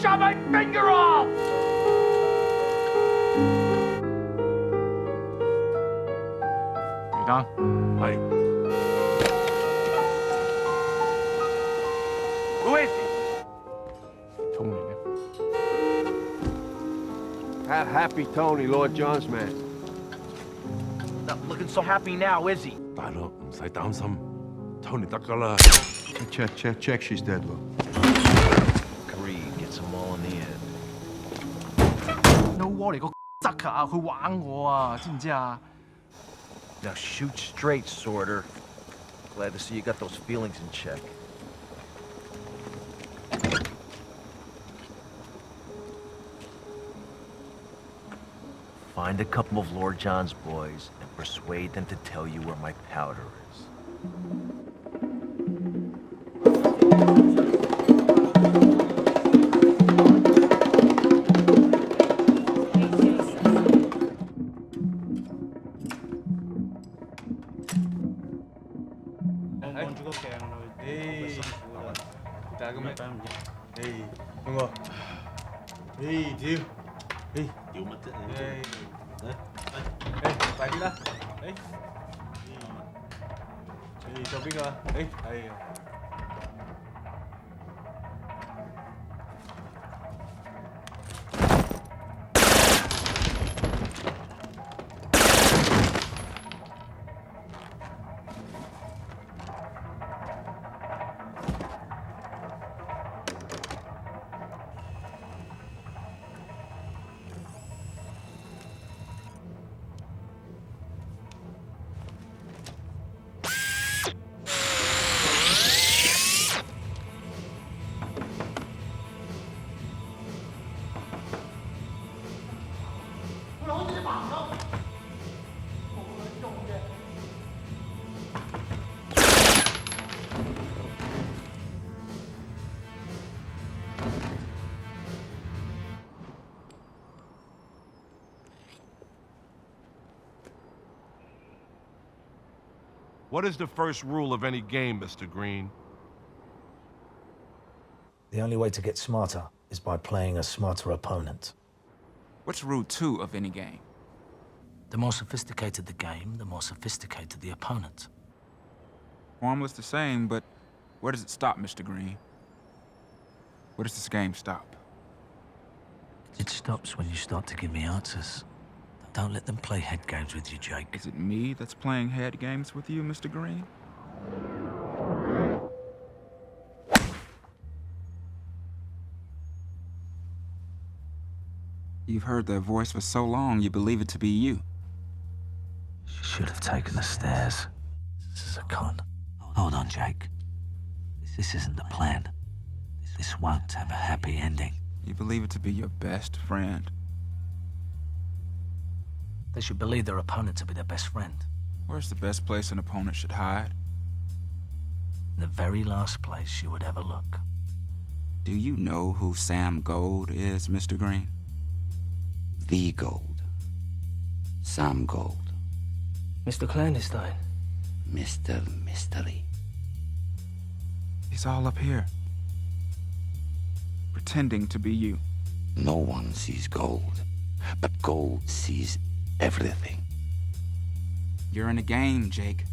Shut my finger off! 生。係。Who is he? Tony. That happy Tony, Lord John's man. Not looking so happy now, is he? 大佬唔使擔心，Tony 得㗎啦。Check, she's dead, look. Greed gets them all in the end. No 窩嚟個執啊！佢玩我啊，知唔知啊？ Now shoot straight, Sorter. Glad to see you got those feelings in check. Find a couple of Lord John's boys and persuade them to tell you where my powder is. What is the first rule of any game, Mr. Green? The only way to get smarter is by playing a smarter opponent. What's rule 2 of any game? The more sophisticated the game, the more sophisticated the opponent. Formula's the same, but where does it stop, Mr. Green? Where does this game stop? It stops when you start to give me answers. Don't let them play head games with you, Jake. Is it me that's playing head games with you, Mr. Green? You've heard their voice for so long, you believe it to be you. Should have taken the stairs. This is a con. Hold on, Jake. This isn't the plan. This won't have a happy ending. You believe it to be your best friend. They should believe their opponent to be their best friend. Where's the best place an opponent should hide? The very last place you would ever look. Do you know who Sam Gold is, Mr. Green? The Gold. Sam Gold. Mr. Clandestine. Mr. Mystery. He's all up here. Pretending to be you. No one sees gold, but gold sees everything. You're in a game, Jake.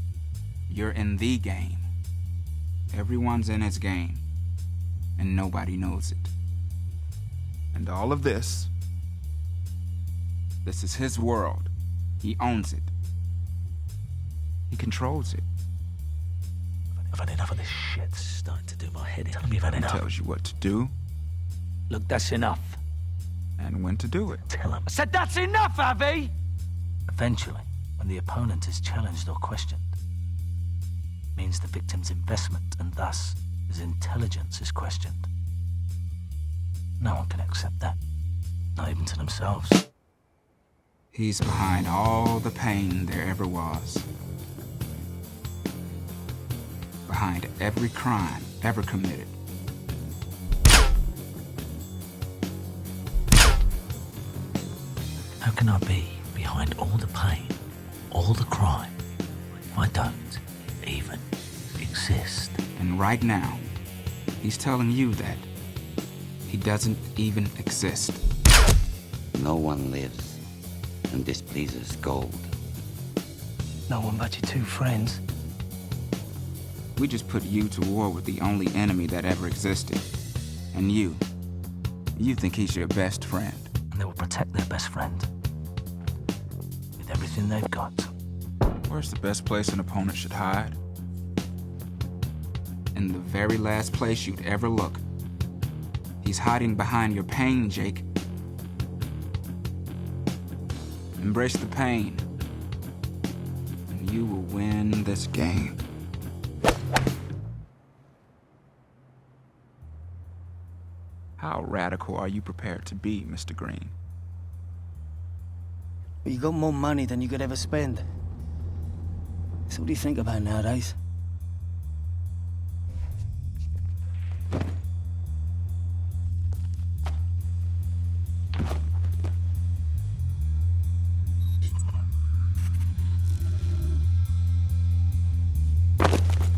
You're in the game. Everyone's in his game, and nobody knows it. And all of this is his world. He owns it. He controls it. I've had enough of this shit. It's starting to do my head in. Tell me you've had enough. He tells you what to do. Look, that's enough. And when to do it. Tell him. I said that's enough, Avi! Eventually, when the opponent is challenged or questioned, means the victim's investment and thus his intelligence is questioned. No one can accept that. Not even to themselves. He's behind all the pain there ever was. Behind every crime ever committed. How can I be behind all the pain, all the crime, if I don't even exist? And right now, he's telling you that he doesn't even exist. No one lives and displeases gold. No one but your two friends. We just put you to war with the only enemy that ever existed. And you think he's your best friend. And they will protect their best friend. With everything they've got. Where's the best place an opponent should hide? In the very last place you'd ever look. He's hiding behind your pain, Jake. Embrace the pain, and you will win this game. How radical are you prepared to be, Mr. Green? You got more money than you could ever spend. So what do you think about nowadays?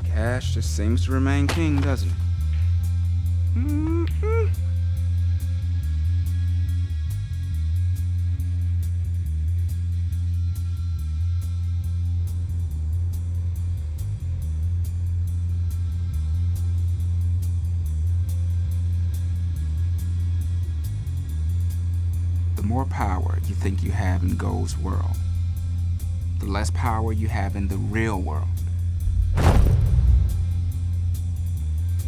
Cash just seems to remain king, doesn't it? The more power you think you have in Gold's world, the less power you have in the real world.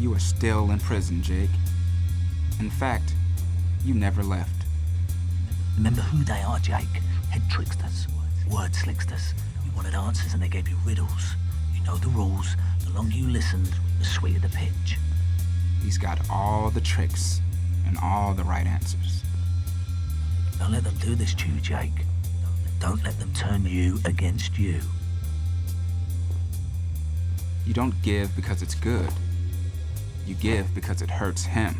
You are still in prison, Jake. In fact, you never left. Remember who they are, Jake. Head tricksters, word slicksters. You wanted answers and they gave you riddles. You know the rules. The longer you listened, the sweeter the pitch. He's got all the tricks and all the right answers. Don't let them do this to you, Jake. Don't let them turn you against you. You don't give because it's good. You give because it hurts him.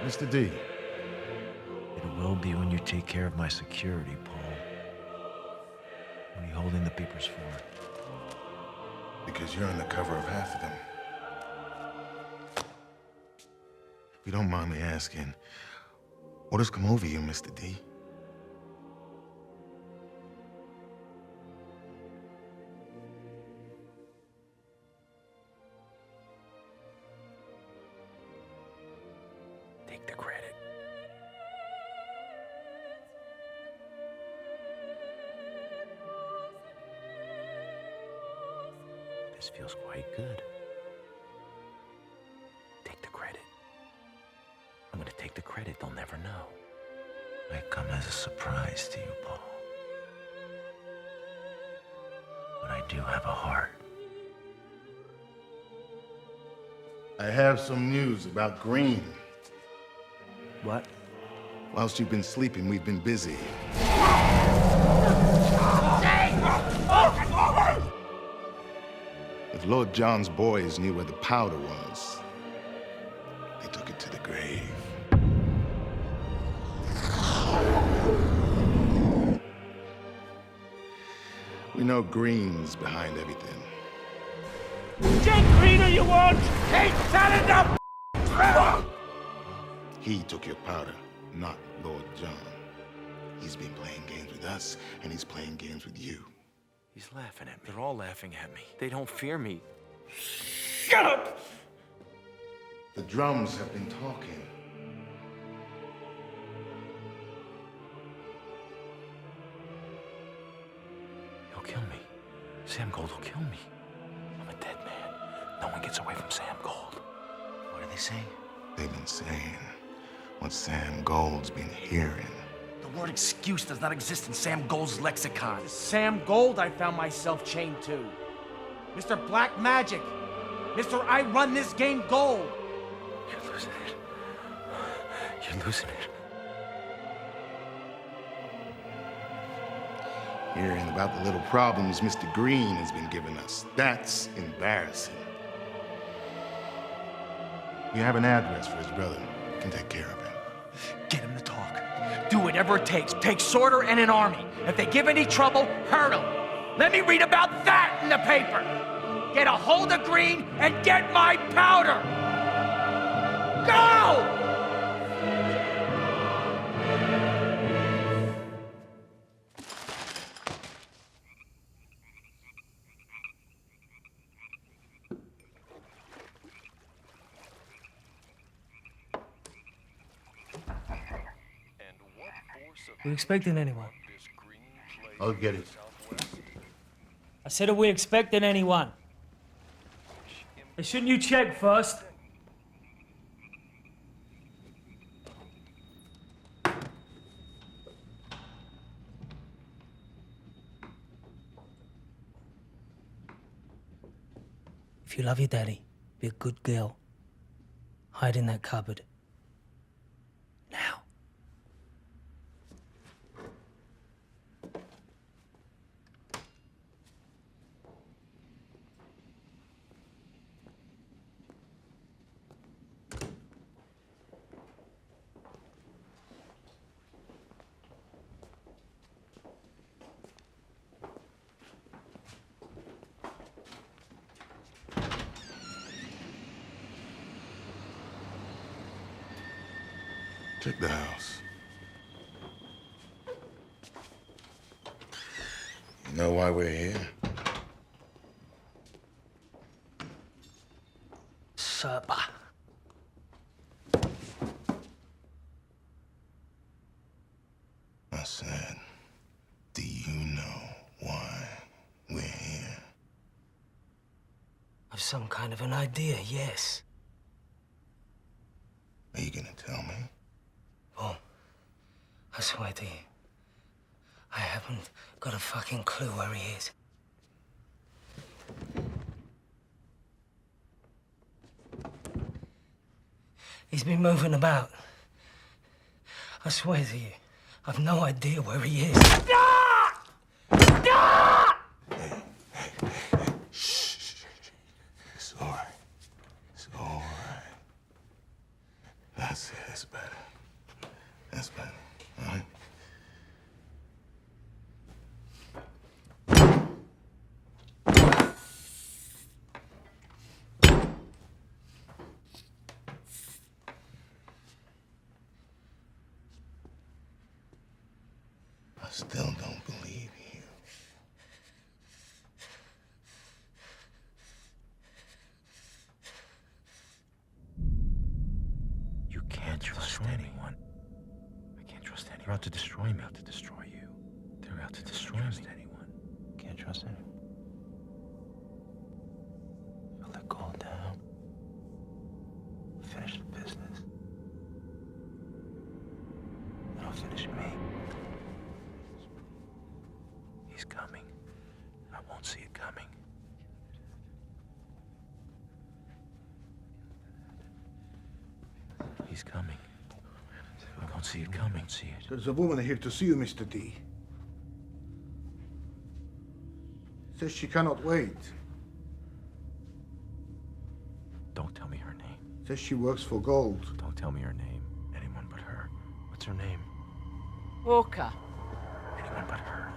Mr. D. It will be when you take care of my security, Paul. What are you holding the papers for? Because you're on the cover of half of them. If you don't mind me asking, what has come over you, Mr. D? Take the credit. This feels quite good. Take the credit. I'm gonna take the credit, they'll never know. Might come as a surprise to you, Paul. But I do have a heart. I have some news about Green. What? Whilst you've been sleeping, we've been busy. If Lord John's boys knew where the powder was, they took it to the grave. You know Green's behind everything. Jake Green, you want? Ain't that enough? He took your powder, not Lord John. He's been playing games with us, and he's playing games with you. He's laughing at me. They're all laughing at me. They don't fear me. Shut up! The drums have been talking. He'll kill me. Sam Gold will kill me. I'm a dead man. No one gets away from Sam Gold. What are they saying? They've been saying what Sam Gold's been hearing. The word excuse does not exist in Sam Gold's lexicon. Sam Gold I found myself chained to. Mr. Black Magic. Mr. I run this game Gold. You're losing it. You're losing it. Hearing about the little problems Mr. Green has been giving us. That's embarrassing. You have an address for his brother. You can take care of him. Get him to talk. Do whatever it takes. Take Sorter and an army. If they give any trouble, hurt them. Let me read about that in the paper. Get a hold of Green and get my powder. Go! We expecting anyone? I'll get it. I said, are we expecting anyone? Hey, shouldn't you check first? If you love your daddy, be a good girl. Hide in that cupboard. Now. Check the house. You know why we're here? Serpa. I said, do you know why we're here? I've some kind of an idea, yes. Are you gonna tell me? Oh, I swear to you, I haven't got a fucking clue where he is. He's been moving about. I swear to you, I've no idea where he is. Shh. It's all right. It's all right. That's it. That's better. That's better. All right? I still don't believe you. You can't trust anyone. I can't trust anyone. They're out to destroy me. They're out to destroy you. They're out to destroy me. Anyone. Can't trust anyone. I'll let go down. Finish the business. Then I'll finish me. He's coming. I won't see it coming. He's coming. I won't see it coming. See it. There's a woman here to see you, Mr. D. Says she cannot wait. Don't tell me her name. Says she works for gold. Don't tell me her name. Anyone but her. What's her name? Walker. Anyone but her.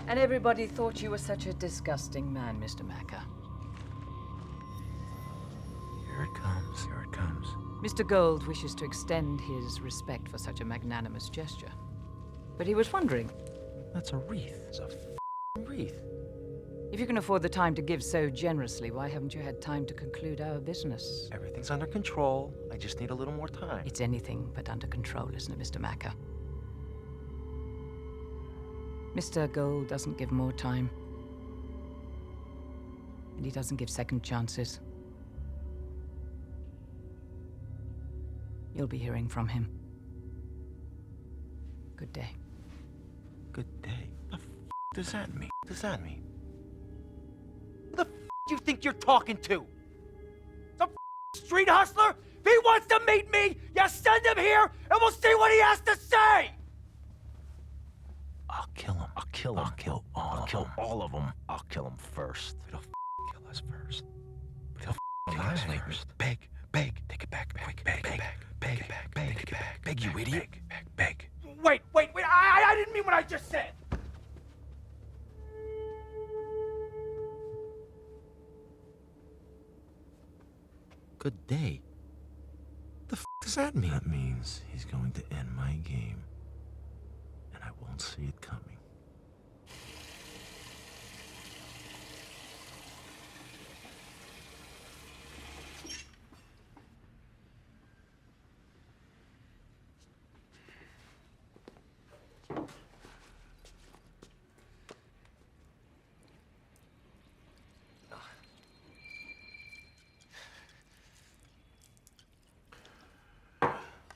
And everybody thought you were such a disgusting man, Mr. Macker. Here it comes. Here it comes. Mr. Gold wishes to extend his respect for such a magnanimous gesture. But he was wondering. That's a wreath. It's a wreath. If you can afford the time to give so generously, why haven't you had time to conclude our business? Everything's under control. I just need a little more time. It's anything but under control, isn't it, Mr. Macker? Mr. Gold doesn't give more time. And he doesn't give second chances. You'll be hearing from him. Good day. Good day? What the does that mean? What does that mean? Who the do you think you're talking to? Some street hustler? If he wants to meet me, you send him here and we'll see what he has to say! I'll kill him. I'll kill him. I'll kill all of them. I'll kill him first. But he'll kill us first. But he'll kill us first. Beg. Take it back. Beg, you idiot. Beg. Wait, I didn't mean what I just said. Good day. The does that mean? That means he's going to end my game. And I won't see it coming.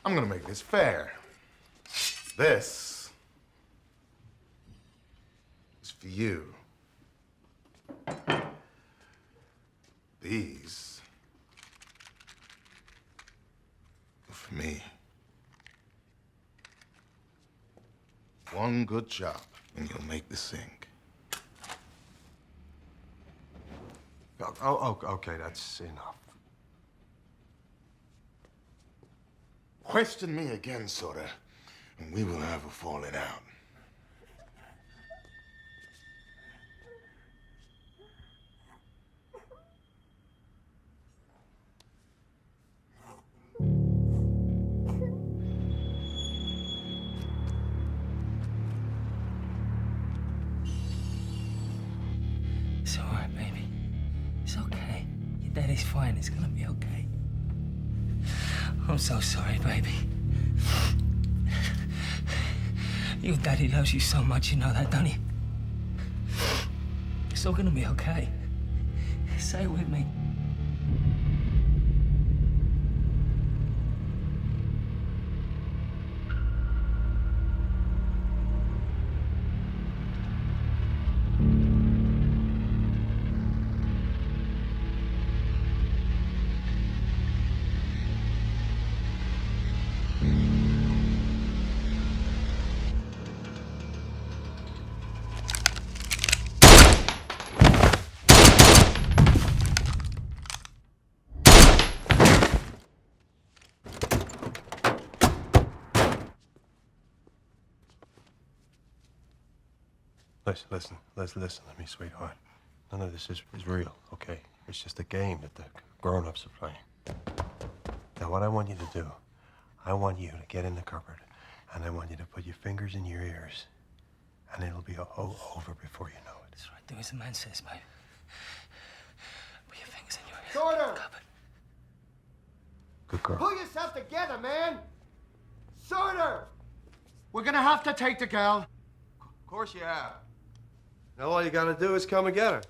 I'm gonna make this fair. This is for you. These are for me. One good job, and you'll make the sink. Oh, okay, that's enough. Question me again, Soda, and we will have a falling out. It's all right, baby. It's okay. Your daddy's fine. It's gonna be okay. I'm so sorry, baby. Your daddy loves you so much, you know that, don't he? It's all gonna be okay. Say it with me. Listen to me, sweetheart. None of this is real, okay? It's just a game that the grown-ups are playing. Now, what I want you to do, I want you to get in the cupboard, and I want you to put your fingers in your ears, and it'll be over before you know it. That's right. Do as the man says, babe. Put your fingers in your ears. Sorter! Good girl. Pull yourself together, man! Sorter! We're gonna have to take the girl. Of course you have. Now all you gotta do is come and get her.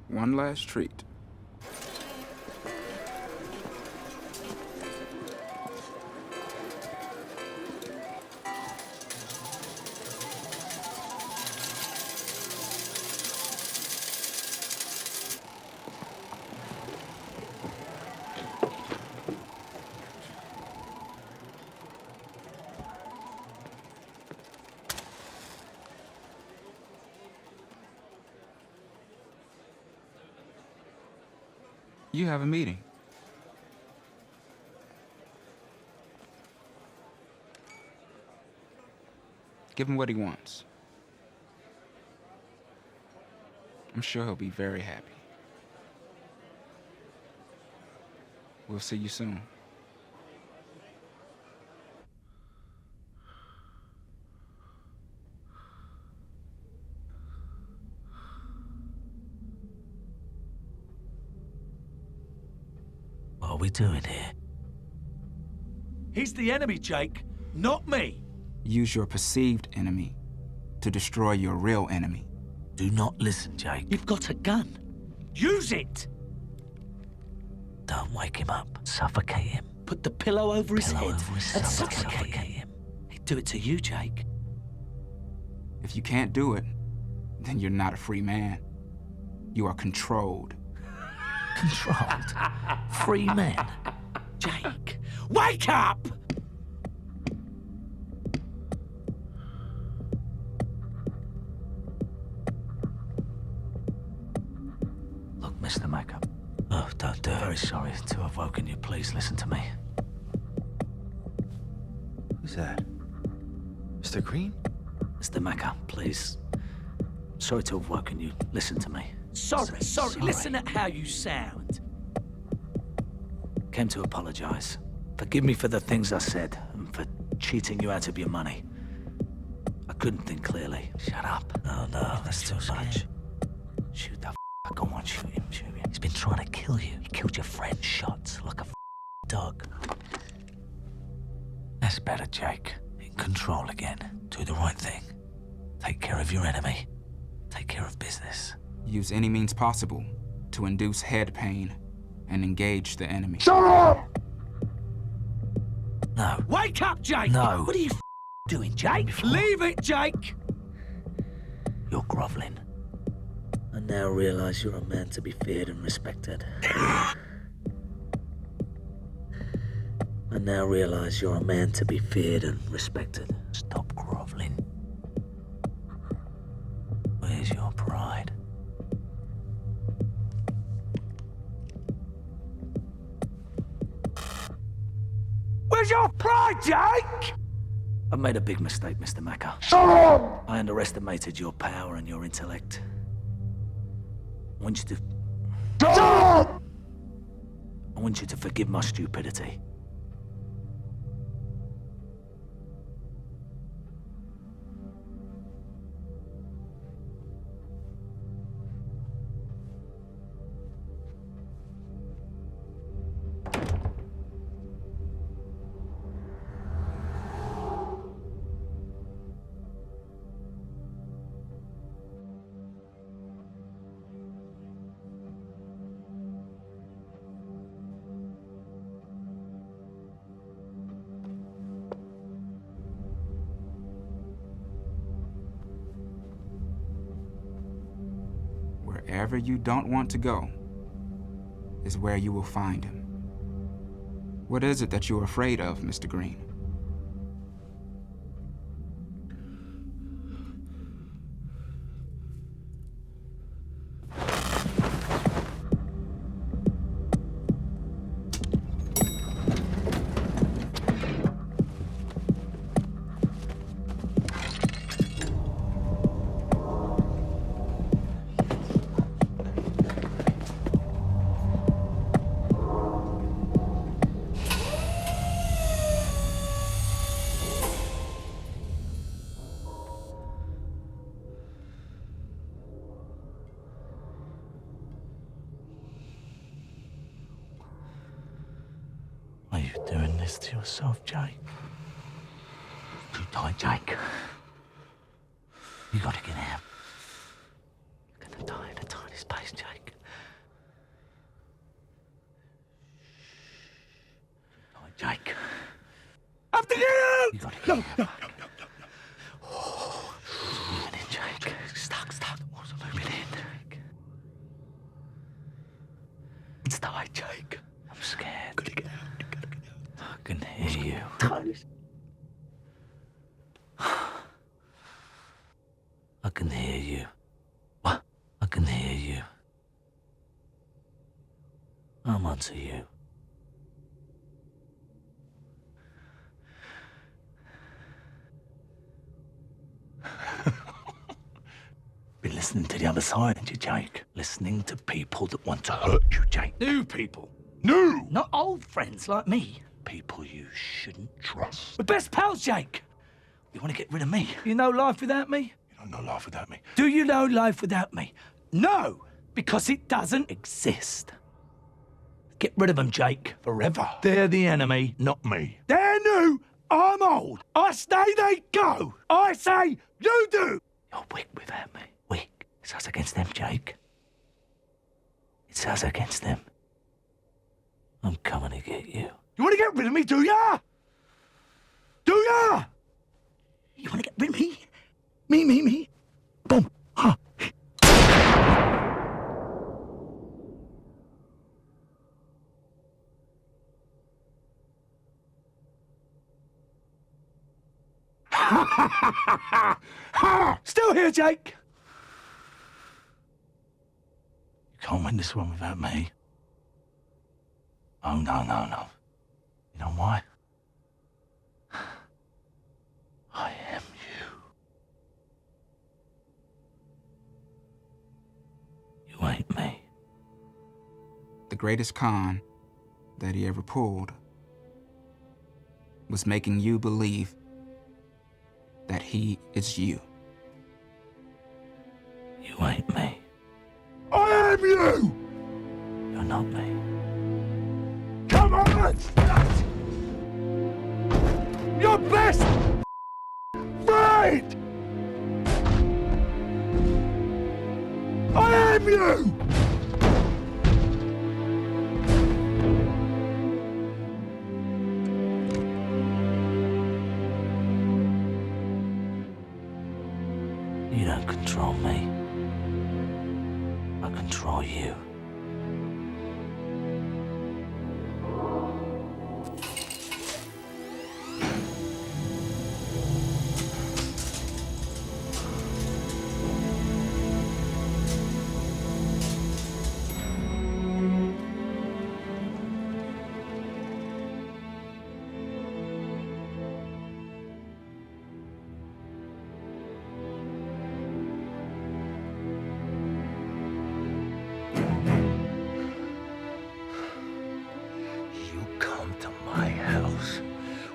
One last treat. You have a meeting. Give him what he wants. I'm sure he'll be very happy. We'll see you soon. What are we doing here? He's the enemy, Jake, not me. Use your perceived enemy to destroy your real enemy. Do not listen, Jake. You've got a gun. Use it! Don't wake him up. Suffocate him. Put the pillow over his head and Suffocate him. He'd do it to you, Jake. If you can't do it, then you're not a free man. You are controlled. Controlled? Free men? Jake, wake up! Look, Mr. Mackup. Oh, don't do it. Very sorry to have woken you. Please listen to me. Who's that? Mr. Green? Mr. Mackup, please. Sorry to have woken you. Listen to me. Sorry. Listen at how you sound. Came to apologize. Forgive me for the things I said and for cheating you out of your money. I couldn't think clearly. Shut up. Oh no, that's too much. Shoot the go on, shoot him. He's been trying to kill you. He killed your friend, shots like a dog. That's better, Jake. In control again. Do the right thing. Take care of your enemy. Take care of business. Use any means possible to induce head pain and engage the enemy. Shut up! No. Wake up, Jake! No. What are you doing, Jake? Leave it, Jake! You're groveling. I now realize you're a man to be feared and respected. I now realize you're a man to be feared and respected. Stop groveling. Where's your pride? Where's your pride, Jake? I've made a big mistake, Mr. Macker. Shut up! I underestimated your power and your intellect. I want you to... Shut up! I want you to forgive my stupidity. Wherever you don't want to go is where you will find him. What is it that you're afraid of, Mr. Green? Are you doing this to yourself, Jake? Too tight, Jake. You gotta get out. You're gonna die in a tiny space, Jake. No, no, no, no, no, no. Oh, moving in, Jake. Stuck. What's moving in, Jake? It's tight, Jake. I'm scared. Gotta get out. I can hear you. I can hear you. What? I can hear you. I'm onto you. Been listening to the other side, haven't you, Jake? Listening to people that want to hurt you, Jake. New people. New! Not old friends like me. People you shouldn't trust. We're best pals, Jake. You want to get rid of me? You know life without me? You don't know life without me. Do you know life without me? No, because it doesn't exist. Get rid of them, Jake, forever. They're the enemy, not me. They're new, I'm old. I stay, they go. I say, you do. You're weak without me. Weak. It's us against them, Jake. It's us against them. I'm coming to get you. You want to get rid of me, do ya? Do ya? You want to get rid of me? Me. Boom. Huh. Still here, Jake. You can't win this one without me. Oh, no. You know why? I am you. You ain't me. The greatest con that he ever pulled was making you believe that he is you. You ain't me. I am you! You're not me. Come on! Your best friend! I am you! You don't control me. I control you.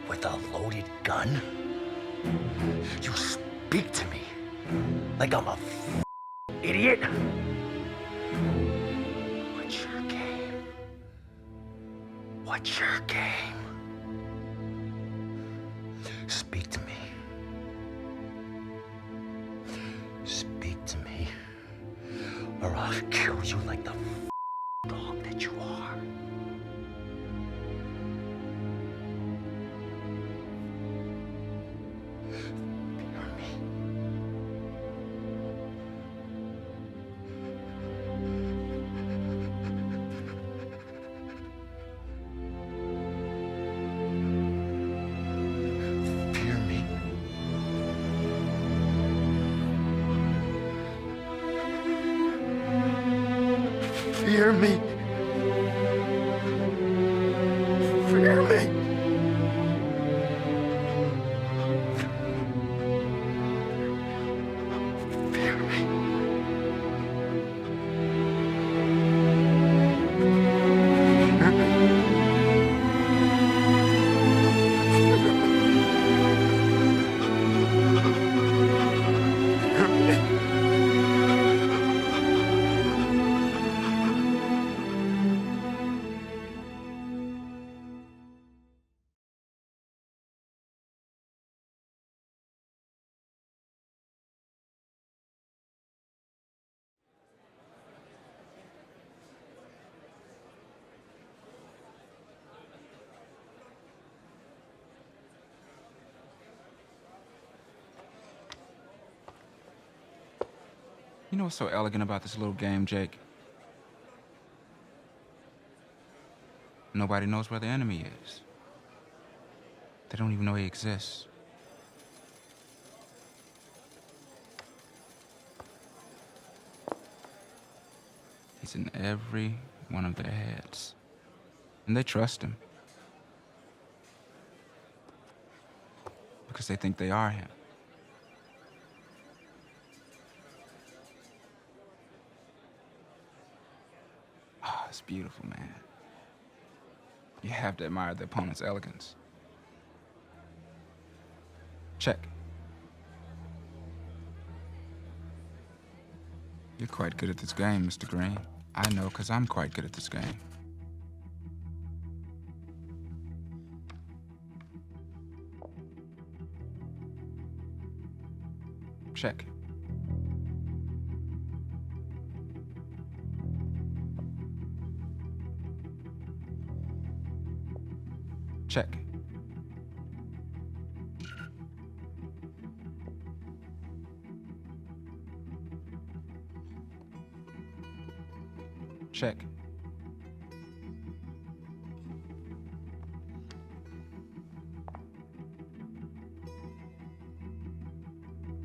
With a loaded gun? You speak to me like I'm a idiot? What's your game? What's your game? Speak to me. Speak to me, or I'll kill you like the dog that you are. Fear me. Fear me. Fear me. You know what's so elegant about this little game, Jake? Nobody knows where the enemy is. They don't even know he exists. He's in every one of their heads. And they trust him. Because they think they are him. Ah, it's beautiful, man. You have to admire the opponent's elegance. Check. You're quite good at this game, Mr. Green. I know, because I'm quite good at this game. Check. Check. Check.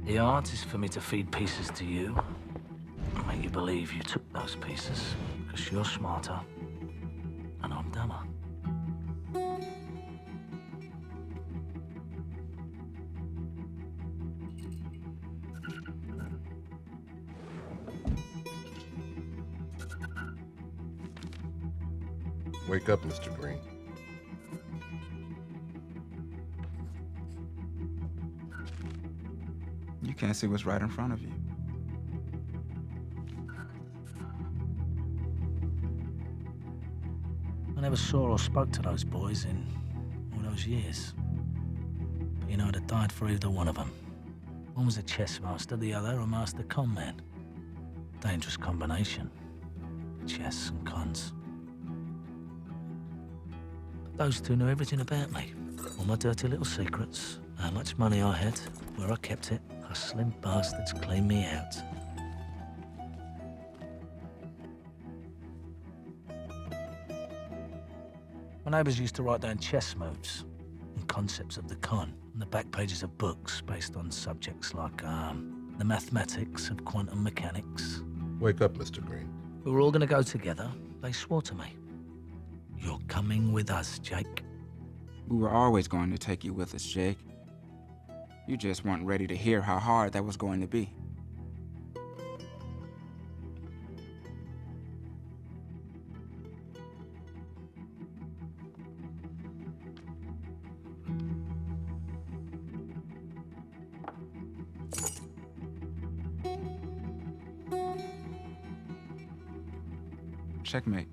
The art is for me to feed pieces to you and make you believe you took those pieces because you're smarter and I'm dumber. Wake up, Mr. Green. You can't see what's right in front of you. I never saw or spoke to those boys in all those years. But you know, I'd have died for either one of them. One was a chess master, the other a master con man. Dangerous combination. Chess and cons. But those two knew everything about me. All my dirty little secrets, how much money I had, where I kept it. Hustling bastards cleaned me out. My neighbours used to write down chess moves and concepts of the con on the back pages of books based on subjects like the mathematics of quantum mechanics. Wake up, Mr. Green. We were all going to go together. They swore to me. You're coming with us, Jake. We were always going to take you with us, Jake. You just weren't ready to hear how hard that was going to be. Checkmate.